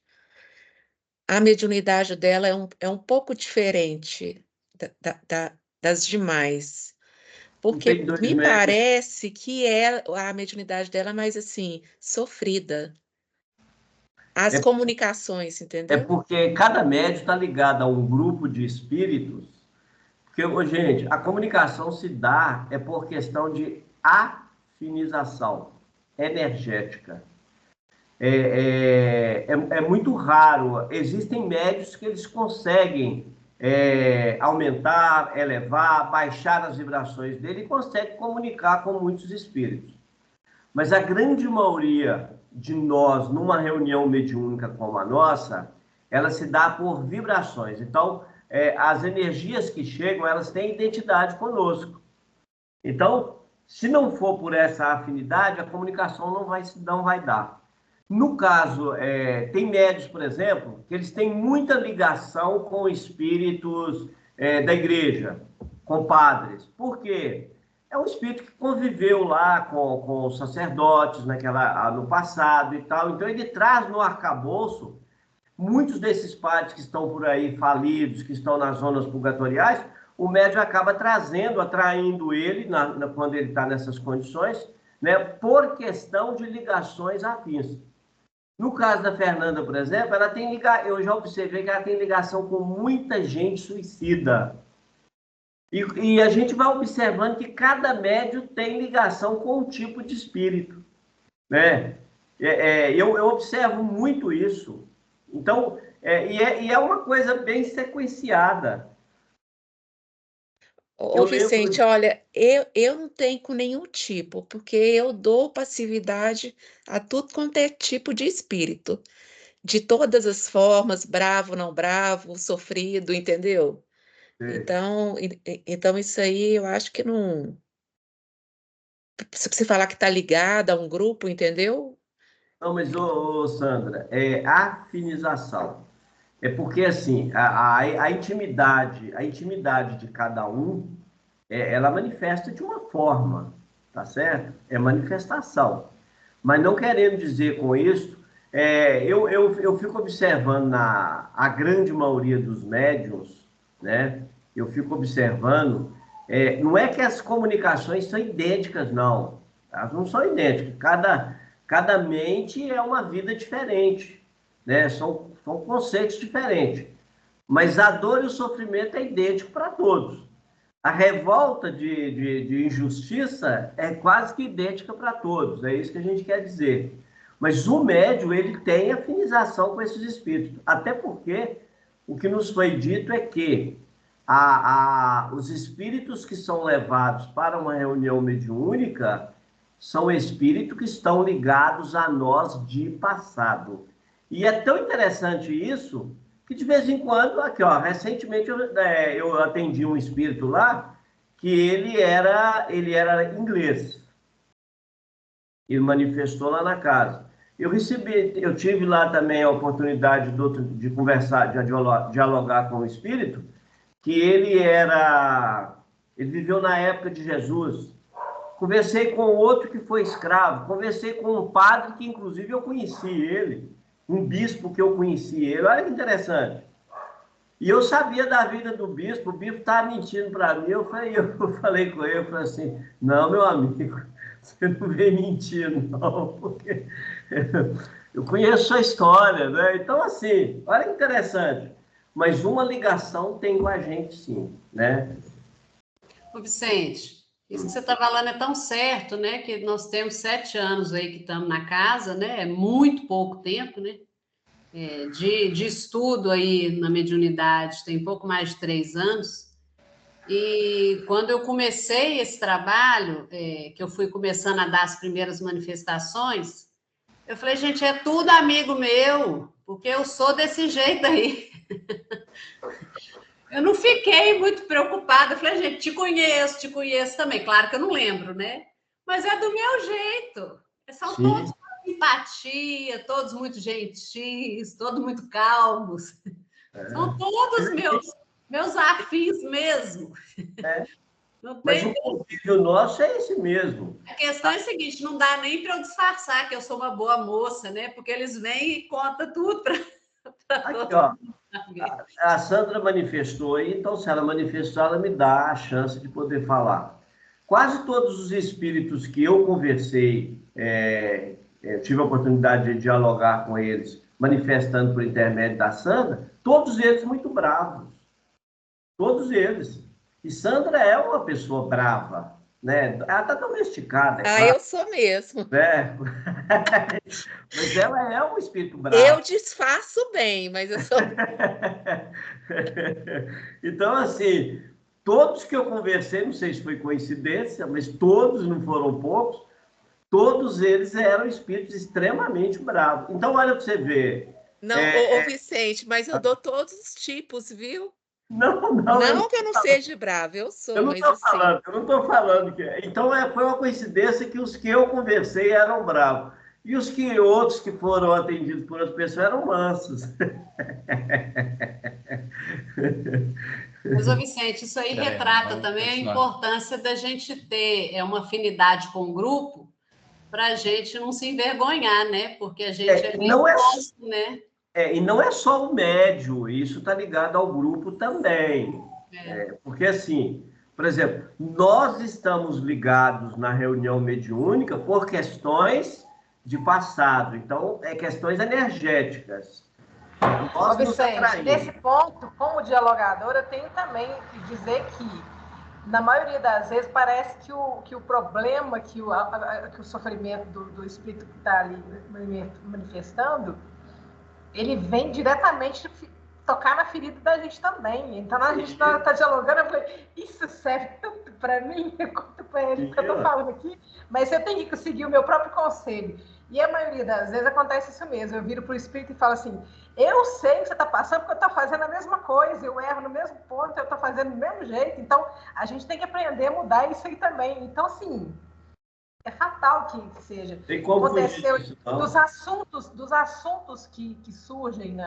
G: a mediunidade dela é um pouco diferente das demais. Porque me parece que a mediunidade dela é mais assim, sofrida. As comunicações, entendeu?
F: É porque cada médium está ligado a um grupo de espíritos. Porque, gente, a comunicação se dá por questão de afinização energética. É muito raro. Existem médios que eles conseguem aumentar, elevar, baixar as vibrações dele e conseguem comunicar com muitos espíritos. Mas a grande maioria de nós, numa reunião mediúnica como a nossa, ela se dá por vibrações. Então, as energias que chegam, elas têm identidade conosco. Então, se não for por essa afinidade, a comunicação não vai dar. No caso, tem médios, por exemplo, que eles têm muita ligação com espíritos da igreja, com padres. Por quê? É um espírito que conviveu lá com os sacerdotes no passado e tal. Então, ele traz no arcabouço muitos desses padres que estão por aí falidos, que estão nas zonas purgatoriais. O médium acaba atraindo ele, quando ele está nessas condições, né, por questão de ligações afins. No caso da Fernanda, por exemplo, eu já observei que ela tem ligação com muita gente suicida. E a gente vai observando que cada médium tem ligação com um tipo de espírito, né? Eu observo muito isso. Então, é uma coisa bem sequenciada.
G: Ô, Vicente, olha, eu não tenho com nenhum tipo, porque eu dou passividade a tudo quanto é tipo de espírito, de todas as formas, bravo, não bravo, sofrido, entendeu? Então isso aí eu acho que não. Se você falar que está ligada a um grupo, entendeu?
F: Não, mas, Sandra, é afinização. É porque, assim, a intimidade de cada um, ela manifesta de uma forma, tá certo? É manifestação. Mas não querendo dizer com isso, eu fico observando a grande maioria dos médiuns, né? Eu fico observando, não é que as comunicações são idênticas, não. Elas não são idênticas. Cada mente é uma vida diferente, né? São conceitos diferentes. Mas a dor e o sofrimento é idêntico para todos. A revolta de injustiça é quase que idêntica para todos. É isso que a gente quer dizer. Mas o médium, ele tem afinização com esses espíritos. Até porque o que nos foi dito é que os espíritos que são levados para uma reunião mediúnica são espíritos que estão ligados a nós de passado. E é tão interessante isso, que de vez em quando, aqui, ó, recentemente eu atendi um espírito lá, que ele era inglês. Ele manifestou lá na casa. Eu tive lá também a oportunidade de conversar, de dialogar com o espírito, que ele viveu na época de Jesus. Conversei com outro que foi escravo, conversei com um padre que, inclusive, eu conheci ele, um bispo que eu conheci ele. Olha que interessante. E eu sabia da vida do bispo, o bispo estava mentindo para mim. Eu falei com ele, eu falei assim, não, meu amigo, você não vem mentir, não, porque eu conheço a história, né? Então, assim, olha que interessante. Mas uma ligação tem com a gente, sim, né?
B: Ô, Vicente, isso que você está falando é tão certo, né? Que nós temos 7 anos aí que estamos na casa, né? É muito pouco tempo, né? De estudo aí na mediunidade, tem pouco mais de 3 anos. E quando eu comecei esse trabalho, que eu fui começando a dar as primeiras manifestações, eu falei, gente, é tudo amigo meu, porque eu sou desse jeito aí. Eu não fiquei muito preocupada. Eu falei, gente, te conheço também. Claro que eu não lembro, né? Mas é do meu jeito. São todos com empatia, todos muito gentis, todos muito calmos. São todos meus afins mesmo. Não
F: Mas
B: tem...
F: o convívio nosso é esse mesmo.
B: A questão é a seguinte, não dá nem para eu disfarçar que eu sou uma boa moça, né? Porque eles vêm e contam tudo para
F: Aqui, ó. A Sandra manifestou aí, então se ela manifestou, ela me dá a chance de poder falar. Quase todos os espíritos que eu conversei, tive a oportunidade de dialogar com eles, manifestando por intermédio da Sandra, todos eles muito bravos. Todos eles. E Sandra é uma pessoa brava, né? Ela está domesticada.
G: Claro. Eu sou mesmo.
F: Né? Mas ela é um espírito bravo.
G: Eu disfarço bem, mas eu sou...
F: Então, assim, todos que eu conversei, não sei se foi coincidência, mas todos, não foram poucos, todos eles eram espíritos extremamente bravos. Então, olha para você ver.
G: Não, ô Vicente, mas eu dou todos os tipos, viu?
F: Não
G: que eu não seja brava, eu sou,
F: eu não estou falando que... Então, foi uma coincidência que os que eu conversei eram bravos. E outros que foram atendidos por outras pessoas eram mansos.
B: Mas, ô Vicente, isso aí retrata também a importância da gente ter uma afinidade com o grupo para a gente não se envergonhar, né? Porque a gente exposto, né?
F: E não é só o médio, isso está ligado ao grupo também. Porque, assim, por exemplo, nós estamos ligados na reunião mediúnica por questões de passado, então, questões energéticas.
H: Ô, Vicente, nesse ponto, como dialogadora, eu tenho também que dizer que, na maioria das vezes, parece que o problema, que o sofrimento do espírito que está ali manifestando, ele vem diretamente tocar na ferida da gente também. Então, a gente está dialogando, eu falei, isso serve tanto para mim, eu conto para ele que eu estou falando aqui, mas eu tenho que seguir o meu próprio conselho. E a maioria das vezes acontece isso mesmo, eu viro para o espírito e falo assim, eu sei que você está passando porque eu estou fazendo a mesma coisa, eu erro no mesmo ponto, eu estou fazendo do mesmo jeito, então a gente tem que aprender a mudar isso aí também. Então, assim, é fatal que seja.
F: Tem como
H: aconteceu
F: isso,
H: dos assuntos que surgem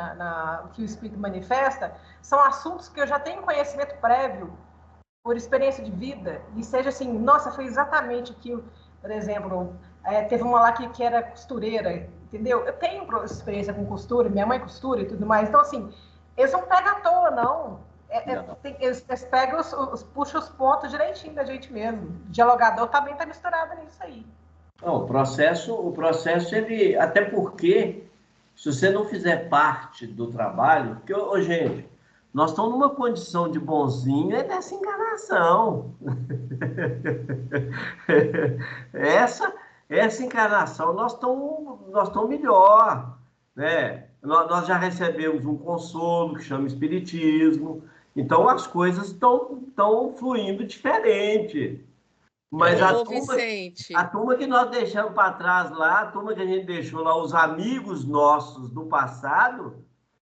H: que o espírito manifesta, são assuntos que eu já tenho conhecimento prévio, por experiência de vida, e seja assim, nossa, foi exatamente aquilo, por exemplo, teve uma lá que era costureira, entendeu? Eu tenho experiência com costura, minha mãe costura e tudo mais, então assim, eles não pegam à toa, não. Eles pegam, puxam os pontos direitinho da gente mesmo. O dialogador também está misturado nisso aí.
F: Não, o processo, ele... Até porque, se você não fizer parte do trabalho... Porque, gente, nós estamos numa condição de bonzinho dessa encarnação. Essa encarnação, nós estamos melhor, né? Nós já recebemos um consolo, que chama Espiritismo. Então, as coisas estão fluindo diferente. Mas
G: Ô, Vicente.
F: a turma que nós deixamos para trás lá, a turma que a gente deixou lá, os amigos nossos do passado,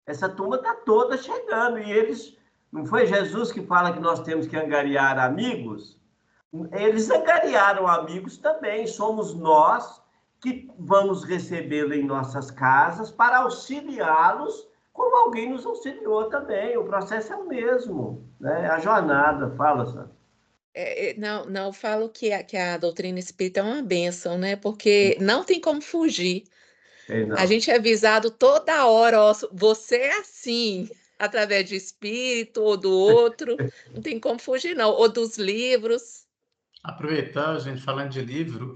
F: essa turma está toda chegando. E eles, não foi Jesus que fala que nós temos que angariar amigos? Eles angariaram amigos também. Somos nós que vamos recebê-lo em nossas casas para auxiliá-los, como alguém nos auxiliou também. O processo é o mesmo, né? A jornada. Fala, Sandra.
G: Não, eu falo que a doutrina espírita é uma bênção, né? Porque não tem como fugir. A gente é avisado toda hora, ó, você é assim, através de espírito ou do outro, não tem como fugir, não. Ou dos livros.
D: Aproveitando, gente, falando de livro,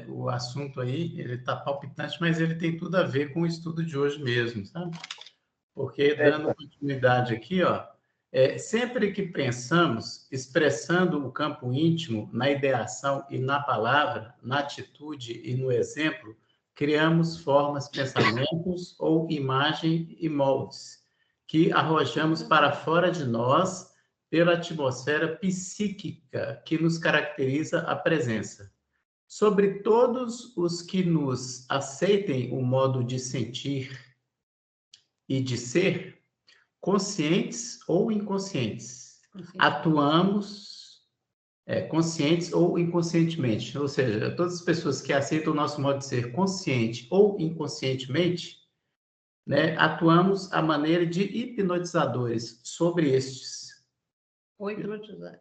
D: o assunto aí, ele está palpitante, mas ele tem tudo a ver com o estudo de hoje mesmo, sabe? Porque, dando continuidade aqui, ó, sempre que pensamos, expressando o campo íntimo na ideação e na palavra, na atitude e no exemplo, criamos formas, pensamentos ou imagem e moldes que arrojamos para fora de nós pela atmosfera psíquica que nos caracteriza a presença. Sobre todos os que nos aceitem o modo de sentir e de ser, conscientes ou inconscientes, atuamos conscientes ou inconscientemente, ou seja, todas as pessoas que aceitam o nosso modo de ser consciente ou inconscientemente, né, atuamos à maneira de hipnotizadores sobre estes.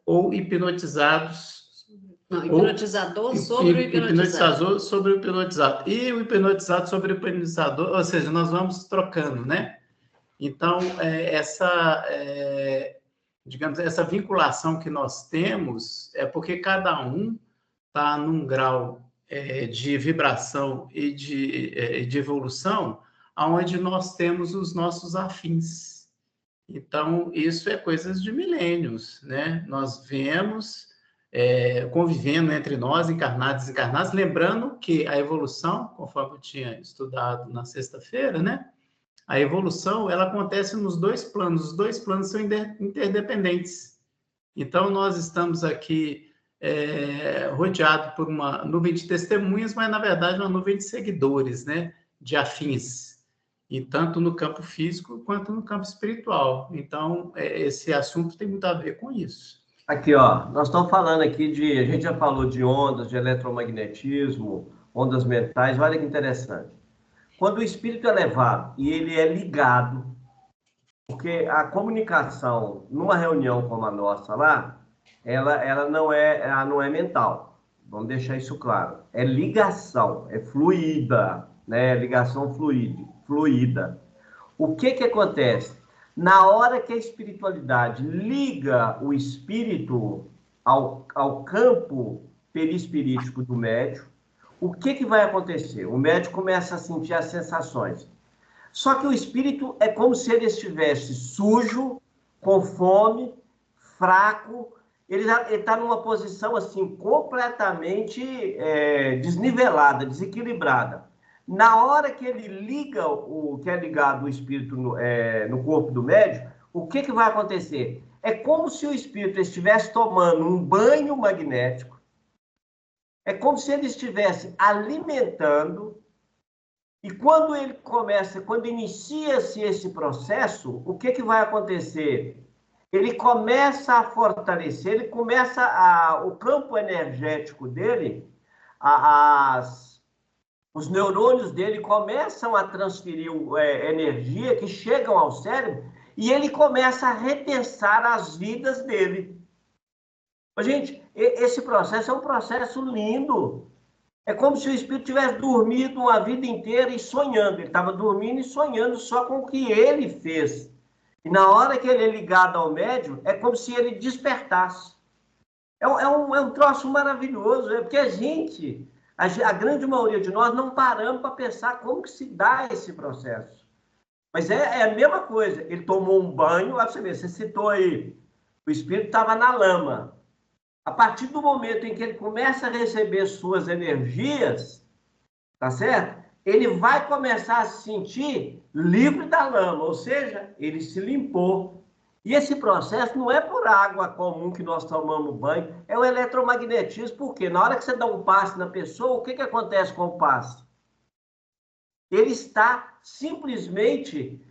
D: Ou hipnotizados.
B: Não, hipnotizador sobre o hipnotizado.
D: Hipnotizador sobre o hipnotizado. E o hipnotizado sobre o hipnotizador, ou seja, nós vamos trocando, né? Então, digamos, essa vinculação que nós temos é porque cada um está num grau de vibração e de evolução onde nós temos os nossos afins. Então, isso é coisas de milênios, né? Nós vemos convivendo entre nós, encarnados e desencarnados, lembrando que a evolução, conforme eu tinha estudado na sexta-feira, né? A evolução, ela acontece nos dois planos. Os dois planos são interdependentes. Então, nós estamos aqui rodeados por uma nuvem de testemunhas, mas, na verdade, uma nuvem de seguidores, né? De afins. E tanto no campo físico quanto no campo espiritual. Então, esse assunto tem muito a ver com isso.
F: Aqui, ó, nós estamos falando aqui a gente já falou de ondas, de eletromagnetismo, ondas mentais, olha que interessante. Quando o espírito é levado e ele é ligado, porque a comunicação, numa reunião como a nossa lá, ela não é mental. Vamos deixar isso claro. É ligação, é fluida, né? Ligação fluida. O que acontece? Na hora que a espiritualidade liga o espírito ao campo perispirítico do médium, o que vai acontecer? O médium começa a sentir as sensações. Só que o espírito é como se ele estivesse sujo, com fome, fraco. Ele está numa posição assim completamente desnivelada, desequilibrada. Na hora que ele liga que é ligado o espírito no corpo do médium, o que vai acontecer? É como se o espírito estivesse tomando um banho magnético. É como se ele estivesse alimentando, e quando inicia-se esse processo, o que vai acontecer? Ele começa a fortalecer, o campo energético dele, os neurônios dele começam a transferir energia que chegam ao cérebro, e ele começa a repensar as vidas dele. Gente, esse processo é um processo lindo. É como se o espírito tivesse dormido uma vida inteira e sonhando. Ele estava dormindo e sonhando só com o que ele fez. E na hora que ele é ligado ao médium, é como se ele despertasse. É um troço maravilhoso, porque a grande maioria de nós não paramos para pensar como que se dá esse processo. Mas é a mesma coisa. Ele tomou um banho, olha você ver, você citou aí, o espírito estava na lama. A partir do momento em que ele começa a receber suas energias, tá certo? Ele vai começar a se sentir livre da lama, ou seja, ele se limpou. E esse processo não é por água comum que nós tomamos banho, é o eletromagnetismo, porque na hora que você dá um passe na pessoa, o que acontece com o passe? Ele está simplesmente,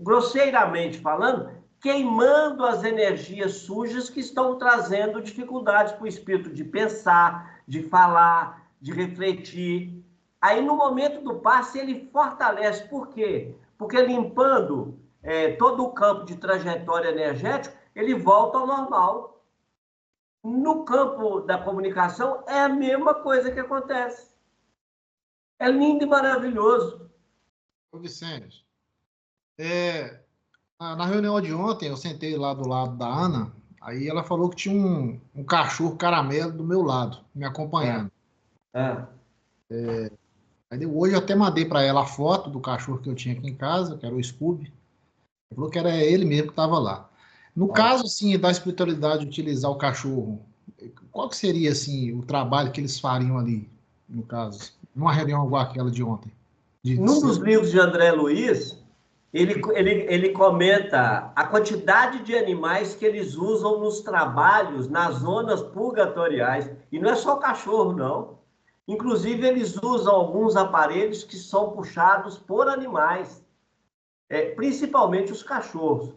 F: grosseiramente falando, queimando as energias sujas que estão trazendo dificuldades para o espírito de pensar, de falar, de refletir. Aí, no momento do passe, ele fortalece. Por quê? Porque limpando todo o campo de trajetória energética, ele volta ao normal. No campo da comunicação, é a mesma coisa que acontece. É lindo e maravilhoso.
A: Ô, Vicente, na reunião de ontem, eu sentei lá do lado da Ana, aí ela falou que tinha um cachorro caramelo do meu lado, me acompanhando. Aí hoje eu até mandei para ela a foto do cachorro que eu tinha aqui em casa, que era o Scooby. Ele falou que era ele mesmo que estava lá. No caso, assim, da espiritualidade de utilizar o cachorro, qual que seria, assim, o trabalho que eles fariam ali, no caso, numa reunião igual aquela de ontem?
F: Num dos livros de André Luiz, ele comenta a quantidade de animais que eles usam nos trabalhos, nas zonas purgatoriais. E não é só cachorro, não. Inclusive, eles usam alguns aparelhos que são puxados por animais, principalmente os cachorros.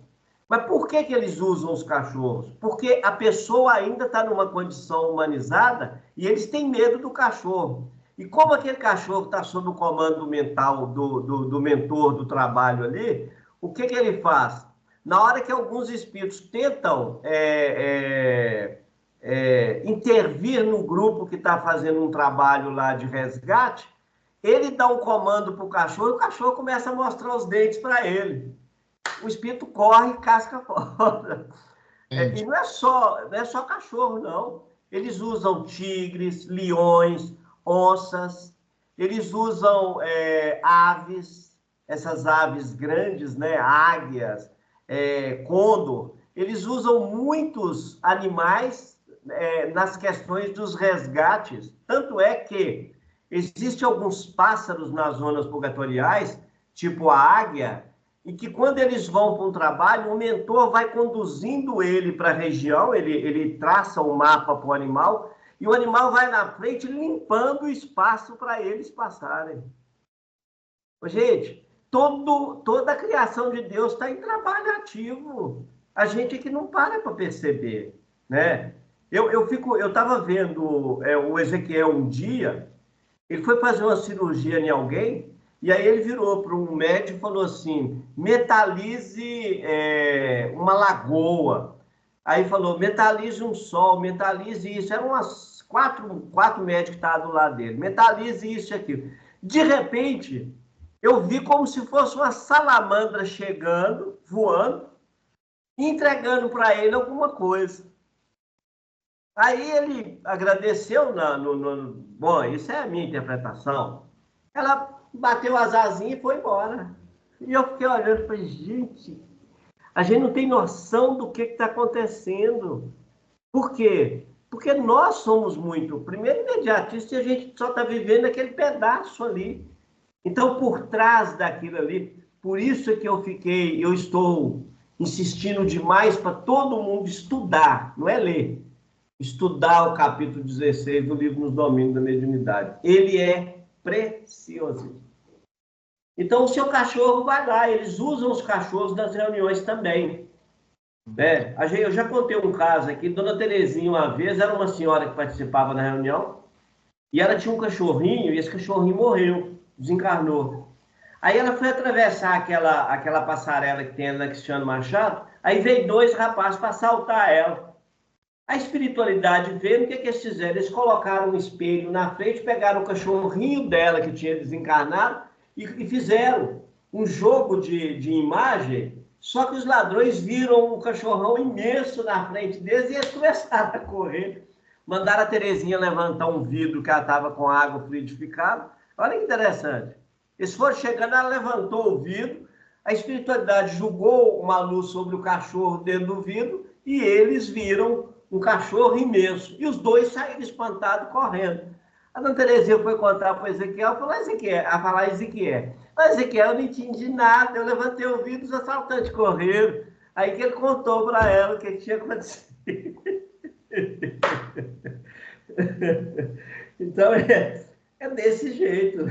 F: Mas por que eles usam os cachorros? Porque a pessoa ainda está numa condição humanizada e eles têm medo do cachorro. E como aquele cachorro está sob o comando mental do mentor do trabalho ali, o que ele faz? Na hora que alguns espíritos tentam intervir no grupo que está fazendo um trabalho lá de resgate, ele dá um comando para o cachorro e o cachorro começa a mostrar os dentes para ele. O espírito corre e casca fora. E não é só cachorro, não. Eles usam tigres, leões, onças, eles usam aves, essas aves grandes, né? Águias, condor. Eles usam muitos animais nas questões dos resgates. Tanto é que existem alguns pássaros nas zonas purgatoriais, tipo a águia, e que quando eles vão para um trabalho, o mentor vai conduzindo ele para a região, ele traça um mapa para o animal, e o animal vai na frente limpando o espaço para eles passarem. Gente, toda a criação de Deus está em trabalho ativo. A gente é que não para perceber, né? Eu estava vendo o Ezequiel um dia, ele foi fazer uma cirurgia em alguém, e aí ele virou para um médico e falou assim, metalize uma lagoa. Aí falou, metalize um sol, metalize isso. Eram umas quatro médicos que estavam do lado dele. Metalize isso e aquilo. De repente, eu vi como se fosse uma salamandra chegando, voando, e entregando para ele alguma coisa. Aí ele agradeceu, bom, isso é a minha interpretação. Ela bateu as asinhas e foi embora. E eu fiquei olhando e falei, gente, a gente não tem noção do que está acontecendo. Por quê? Porque nós somos muito, primeiro, imediatistas, e a gente só está vivendo aquele pedaço ali. Então, por trás daquilo ali, por isso é que eu estou insistindo demais para todo mundo estudar, não é ler. Estudar o capítulo 16 do livro Nos Domínios da Mediunidade. Ele é precioso. Então, o seu cachorro vai lá, eles usam os cachorros nas reuniões também. Né? Eu já contei um caso aqui, Dona Terezinha, uma vez, era uma senhora que participava da reunião, e ela tinha um cachorrinho, e esse cachorrinho morreu, desencarnou. Aí ela foi atravessar aquela passarela que tem na Cristiano Machado, aí veio dois rapazes para assaltar ela. A espiritualidade veio, o que eles fizeram? Eles colocaram um espelho na frente, pegaram o cachorrinho dela que tinha desencarnado, e fizeram um jogo de imagem, só que os ladrões viram um cachorrão imenso na frente deles e eles começaram a correr. Mandaram a Terezinha levantar um vidro que ela estava com água fluidificada. Olha que interessante. Eles foram chegando, ela levantou o vidro, a espiritualidade jogou uma luz sobre o cachorro dentro do vidro e eles viram um cachorro imenso. E os dois saíram espantados correndo. A dona Terezinha foi contar para o Ezequiel, falou, Ezequiel, a falar Ezequiel. Mas Ezequiel, eu não entendi nada, eu levantei o ouvido, os assaltantes correram. Aí que ele contou para ela o que tinha acontecido. Então, é desse jeito.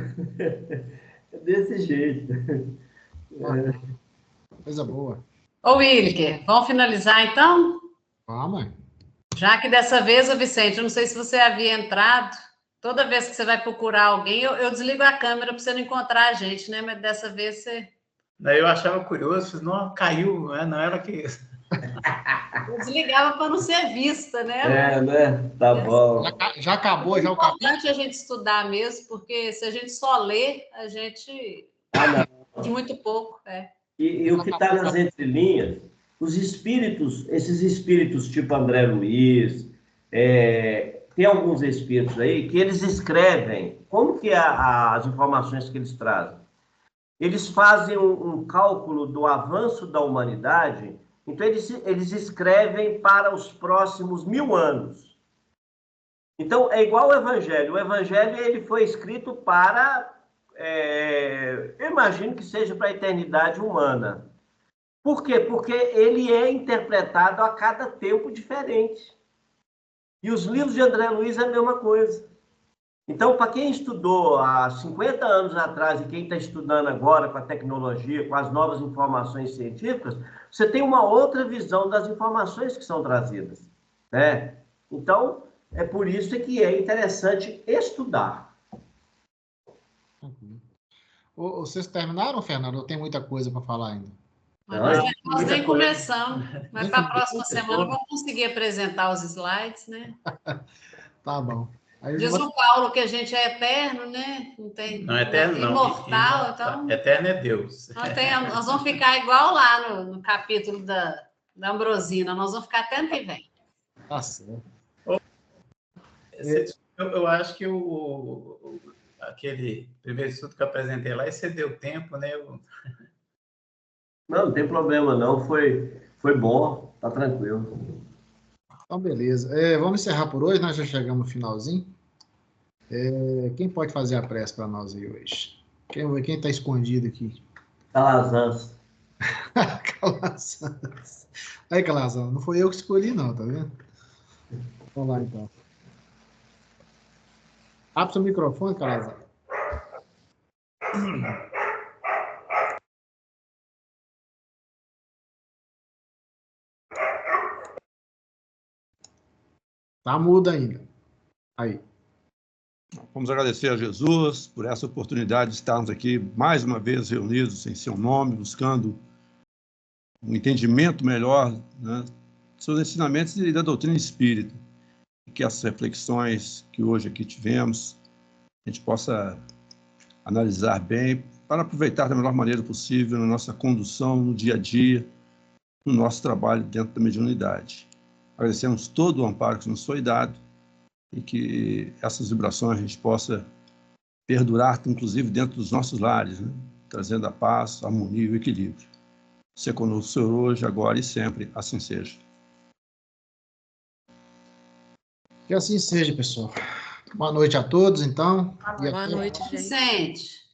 F: É desse jeito.
A: Coisa boa.
B: Ô, Wilker, vamos finalizar então?
A: Vamos.
B: Já que dessa vez, ô Vicente, eu não sei se você havia entrado, toda vez que você vai procurar alguém, eu desligo a câmera para você não encontrar a gente, né? Mas dessa vez você...
D: Daí eu achava curioso, não, caiu, né? Não era que...
B: Eu desligava para não ser vista, né?
F: Né? Tá bom.
A: Já acabou, já o capítulo.
B: É importante a gente estudar mesmo, porque se a gente só lê, a gente... de muito pouco,
F: E o que está nas entrelinhas, os espíritos, esses espíritos tipo André Luiz, tem alguns espíritos aí que eles escrevem, como que as informações que eles trazem? Eles fazem um cálculo do avanço da humanidade, então eles escrevem para os próximos 1000 anos. Então, é igual o Evangelho. O Evangelho ele foi escrito para... eu imagino que seja para a eternidade humana. Por quê? Porque ele é interpretado a cada tempo diferente. E os livros de André Luiz é a mesma coisa. Então, para quem estudou há 50 anos atrás e quem está estudando agora com a tecnologia, com as novas informações científicas, você tem uma outra visão das informações que são trazidas, né? Então, é por isso que é interessante estudar.
A: Vocês terminaram, Fernando? Ou tem muita coisa para falar ainda?
B: Nós nem começamos, mas para a próxima semana eu vou conseguir apresentar os slides, né?
A: Tá bom.
B: Diz o Paulo que a gente é eterno, né?
D: Não é eterno, não.
B: Imortal, então...
D: Eterno é Deus.
B: Nós vamos ficar igual lá no capítulo da Ambrosina, nós vamos ficar até ano que vem.
A: Tá certo.
D: Eu acho que aquele primeiro estudo que eu apresentei lá excedeu tempo, né?
F: Não tem problema não, foi bom, tá tranquilo.
A: Então, beleza. Vamos encerrar por hoje, nós já chegamos no finalzinho. Quem pode fazer a prece para nós aí hoje? Quem está escondido aqui?
F: Calazans.
A: Calazans. Aí, Calazans, não foi eu que escolhi não, tá vendo? Vamos lá, então. Abre seu microfone, Calazans. Tá mudo ainda. Aí.
I: Vamos agradecer a Jesus por essa oportunidade de estarmos aqui mais uma vez reunidos em seu nome, buscando um entendimento melhor, né, dos seus ensinamentos e da doutrina espírita. E que essas reflexões que hoje aqui tivemos, a gente possa analisar bem para aproveitar da melhor maneira possível na nossa condução, no dia a dia, no nosso trabalho dentro da mediunidade. Agradecemos todo o amparo que nos foi dado e que essas vibrações a gente possa perdurar, inclusive, dentro dos nossos lares, né? Trazendo a paz, a harmonia e o equilíbrio. Ser conosco, Senhor, hoje, agora e sempre, assim seja.
A: Que assim seja, pessoal. Boa noite a todos, então.
G: Boa noite, gente.
B: Vicente.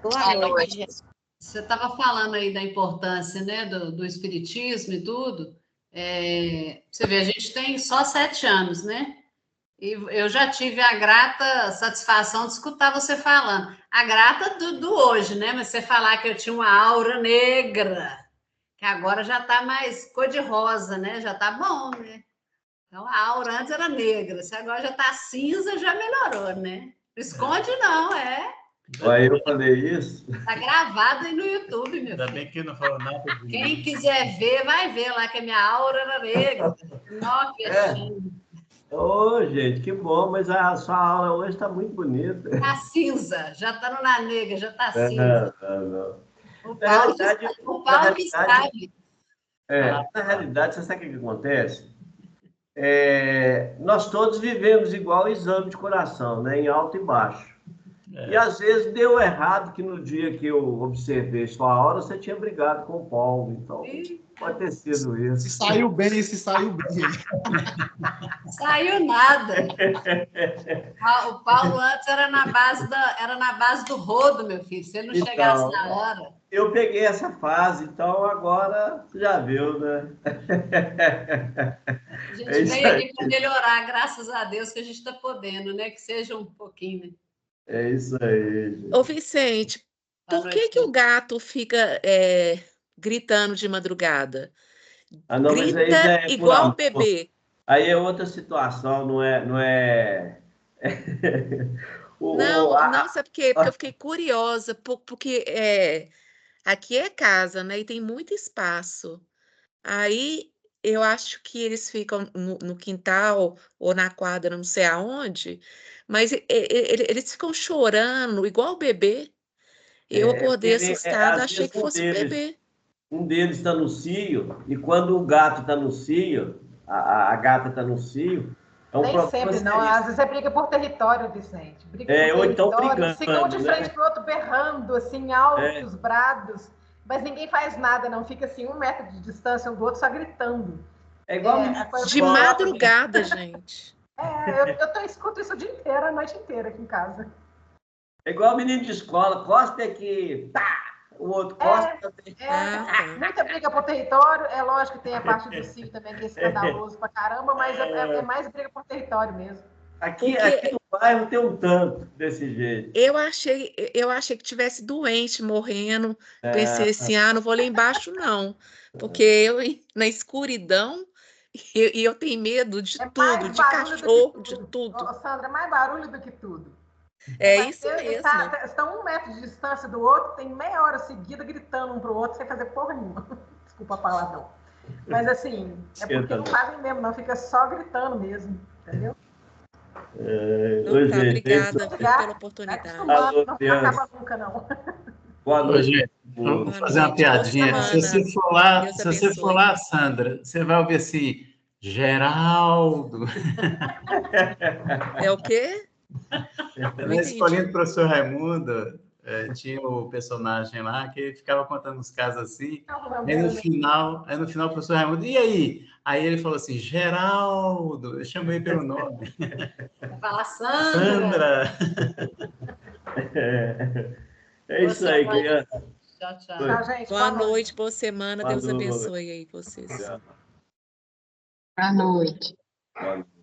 C: Boa noite, gente.
B: Você estava falando aí da importância, né, do espiritismo e tudo. Você vê, a gente tem só 7 anos, né? E eu já tive a grata satisfação de escutar você falando. A grata do hoje, né? Mas você falar que eu tinha uma aura negra, que agora já está mais cor-de-rosa, né? Já está bom, né? Então, a aura antes era negra, se agora já está cinza, já melhorou, né? Não esconde, não,
F: Aí eu falei isso.
B: Está gravado aí no YouTube, meu filho.
D: Ainda bem que não falou nada de
B: Quem quiser ver, vai ver lá que a minha aura era negra. Nossa,
F: Ô, gente, que bom, mas a sua aula hoje está muito bonita.
B: Está cinza, já está na negra, já está cinza.
F: Não.
B: O Paulo que sabe.
F: Na realidade, você sabe o que acontece? Nós todos vivemos igual exame de coração, né? Em alto e baixo. E às vezes deu errado que no dia que eu observei sua hora, você tinha brigado com o Paulo. Então, pode ter sido isso.
A: Se saiu bem, se saiu bem.
B: Saiu nada. O Paulo antes era na base do rodo, meu filho. Se ele não chegasse na hora.
F: Eu peguei essa fase, então agora você já viu, né?
B: A gente veio aqui para melhorar, graças a Deus que a gente está podendo, né? Que seja um pouquinho, né?
F: É isso aí, gente.
G: Ô, Vicente, por que o gato fica gritando de madrugada?
F: Ah, não, mas aí
G: Grita
F: já é
G: igual o bebê.
F: Aí é outra situação, não é...
G: Não, sabe por quê? Porque eu fiquei curiosa, porque aqui é casa, né? E tem muito espaço. Aí eu acho que eles ficam no quintal ou na quadra, não sei aonde, mas eles ficam chorando igual o bebê. Eu acordei assustada,
F: às
G: achei
F: vezes
G: que fosse o bebê.
F: um deles está no cio, e quando o gato está no cio, a gata está no cio, é um
H: Nem
F: problema
H: sempre, não.
F: seríssimo.
H: Às vezes é briga por território, Vicente. Briga por
F: Ou então
H: território,
F: brigando,
H: ficam um de frente
F: né?
H: pro outro, berrando, assim, altos, brados, mas ninguém faz nada, não. Fica assim, 1 metro de distância um do outro, só gritando.
F: É igual
G: De madrugada, gente.
H: Eu escuto isso o dia inteiro, a noite inteira aqui em casa.
F: É igual menino de escola, costa aqui, tá! O outro costa.
H: Muita briga por território, é lógico que tem a parte do cio também, que é escandaloso pra caramba, mas é mais briga por território mesmo.
F: Aqui no bairro tem um tanto desse jeito.
G: Eu achei que tivesse doente, morrendo. Pensei assim, não vou lá embaixo, não. Porque eu, na escuridão, e eu tenho medo de tudo, de cachorro, de tudo.
H: Sandra, é mais barulho do que tudo.
G: É isso mesmo.
H: Estão 1 metro de distância do outro, tem meia hora seguida gritando um pro outro sem fazer porra nenhuma. Desculpa a palavrão. Mas assim, é porque não fazem mesmo, não. Fica só gritando mesmo, entendeu?
G: Obrigada pela oportunidade.
H: Não acaba nunca, não.
F: Boa noite.
D: Vou fazer uma piadinha. Se você for lá, Sandra, você vai ouvir assim, Geraldo.
G: É o quê?
D: Na escolinha do professor Raimundo, tinha o personagem lá que ficava contando os casos assim. Aí no final o professor Raimundo, e aí? Aí ele falou assim, Geraldo. Eu chamei pelo nome.
B: Fala, Sandra.
F: É isso aí, criança.
B: Tchau, tchau.
H: Tchau, gente.
G: Boa noite, boa semana. Deus abençoe aí vocês.
J: Boa noite.
F: Boa noite.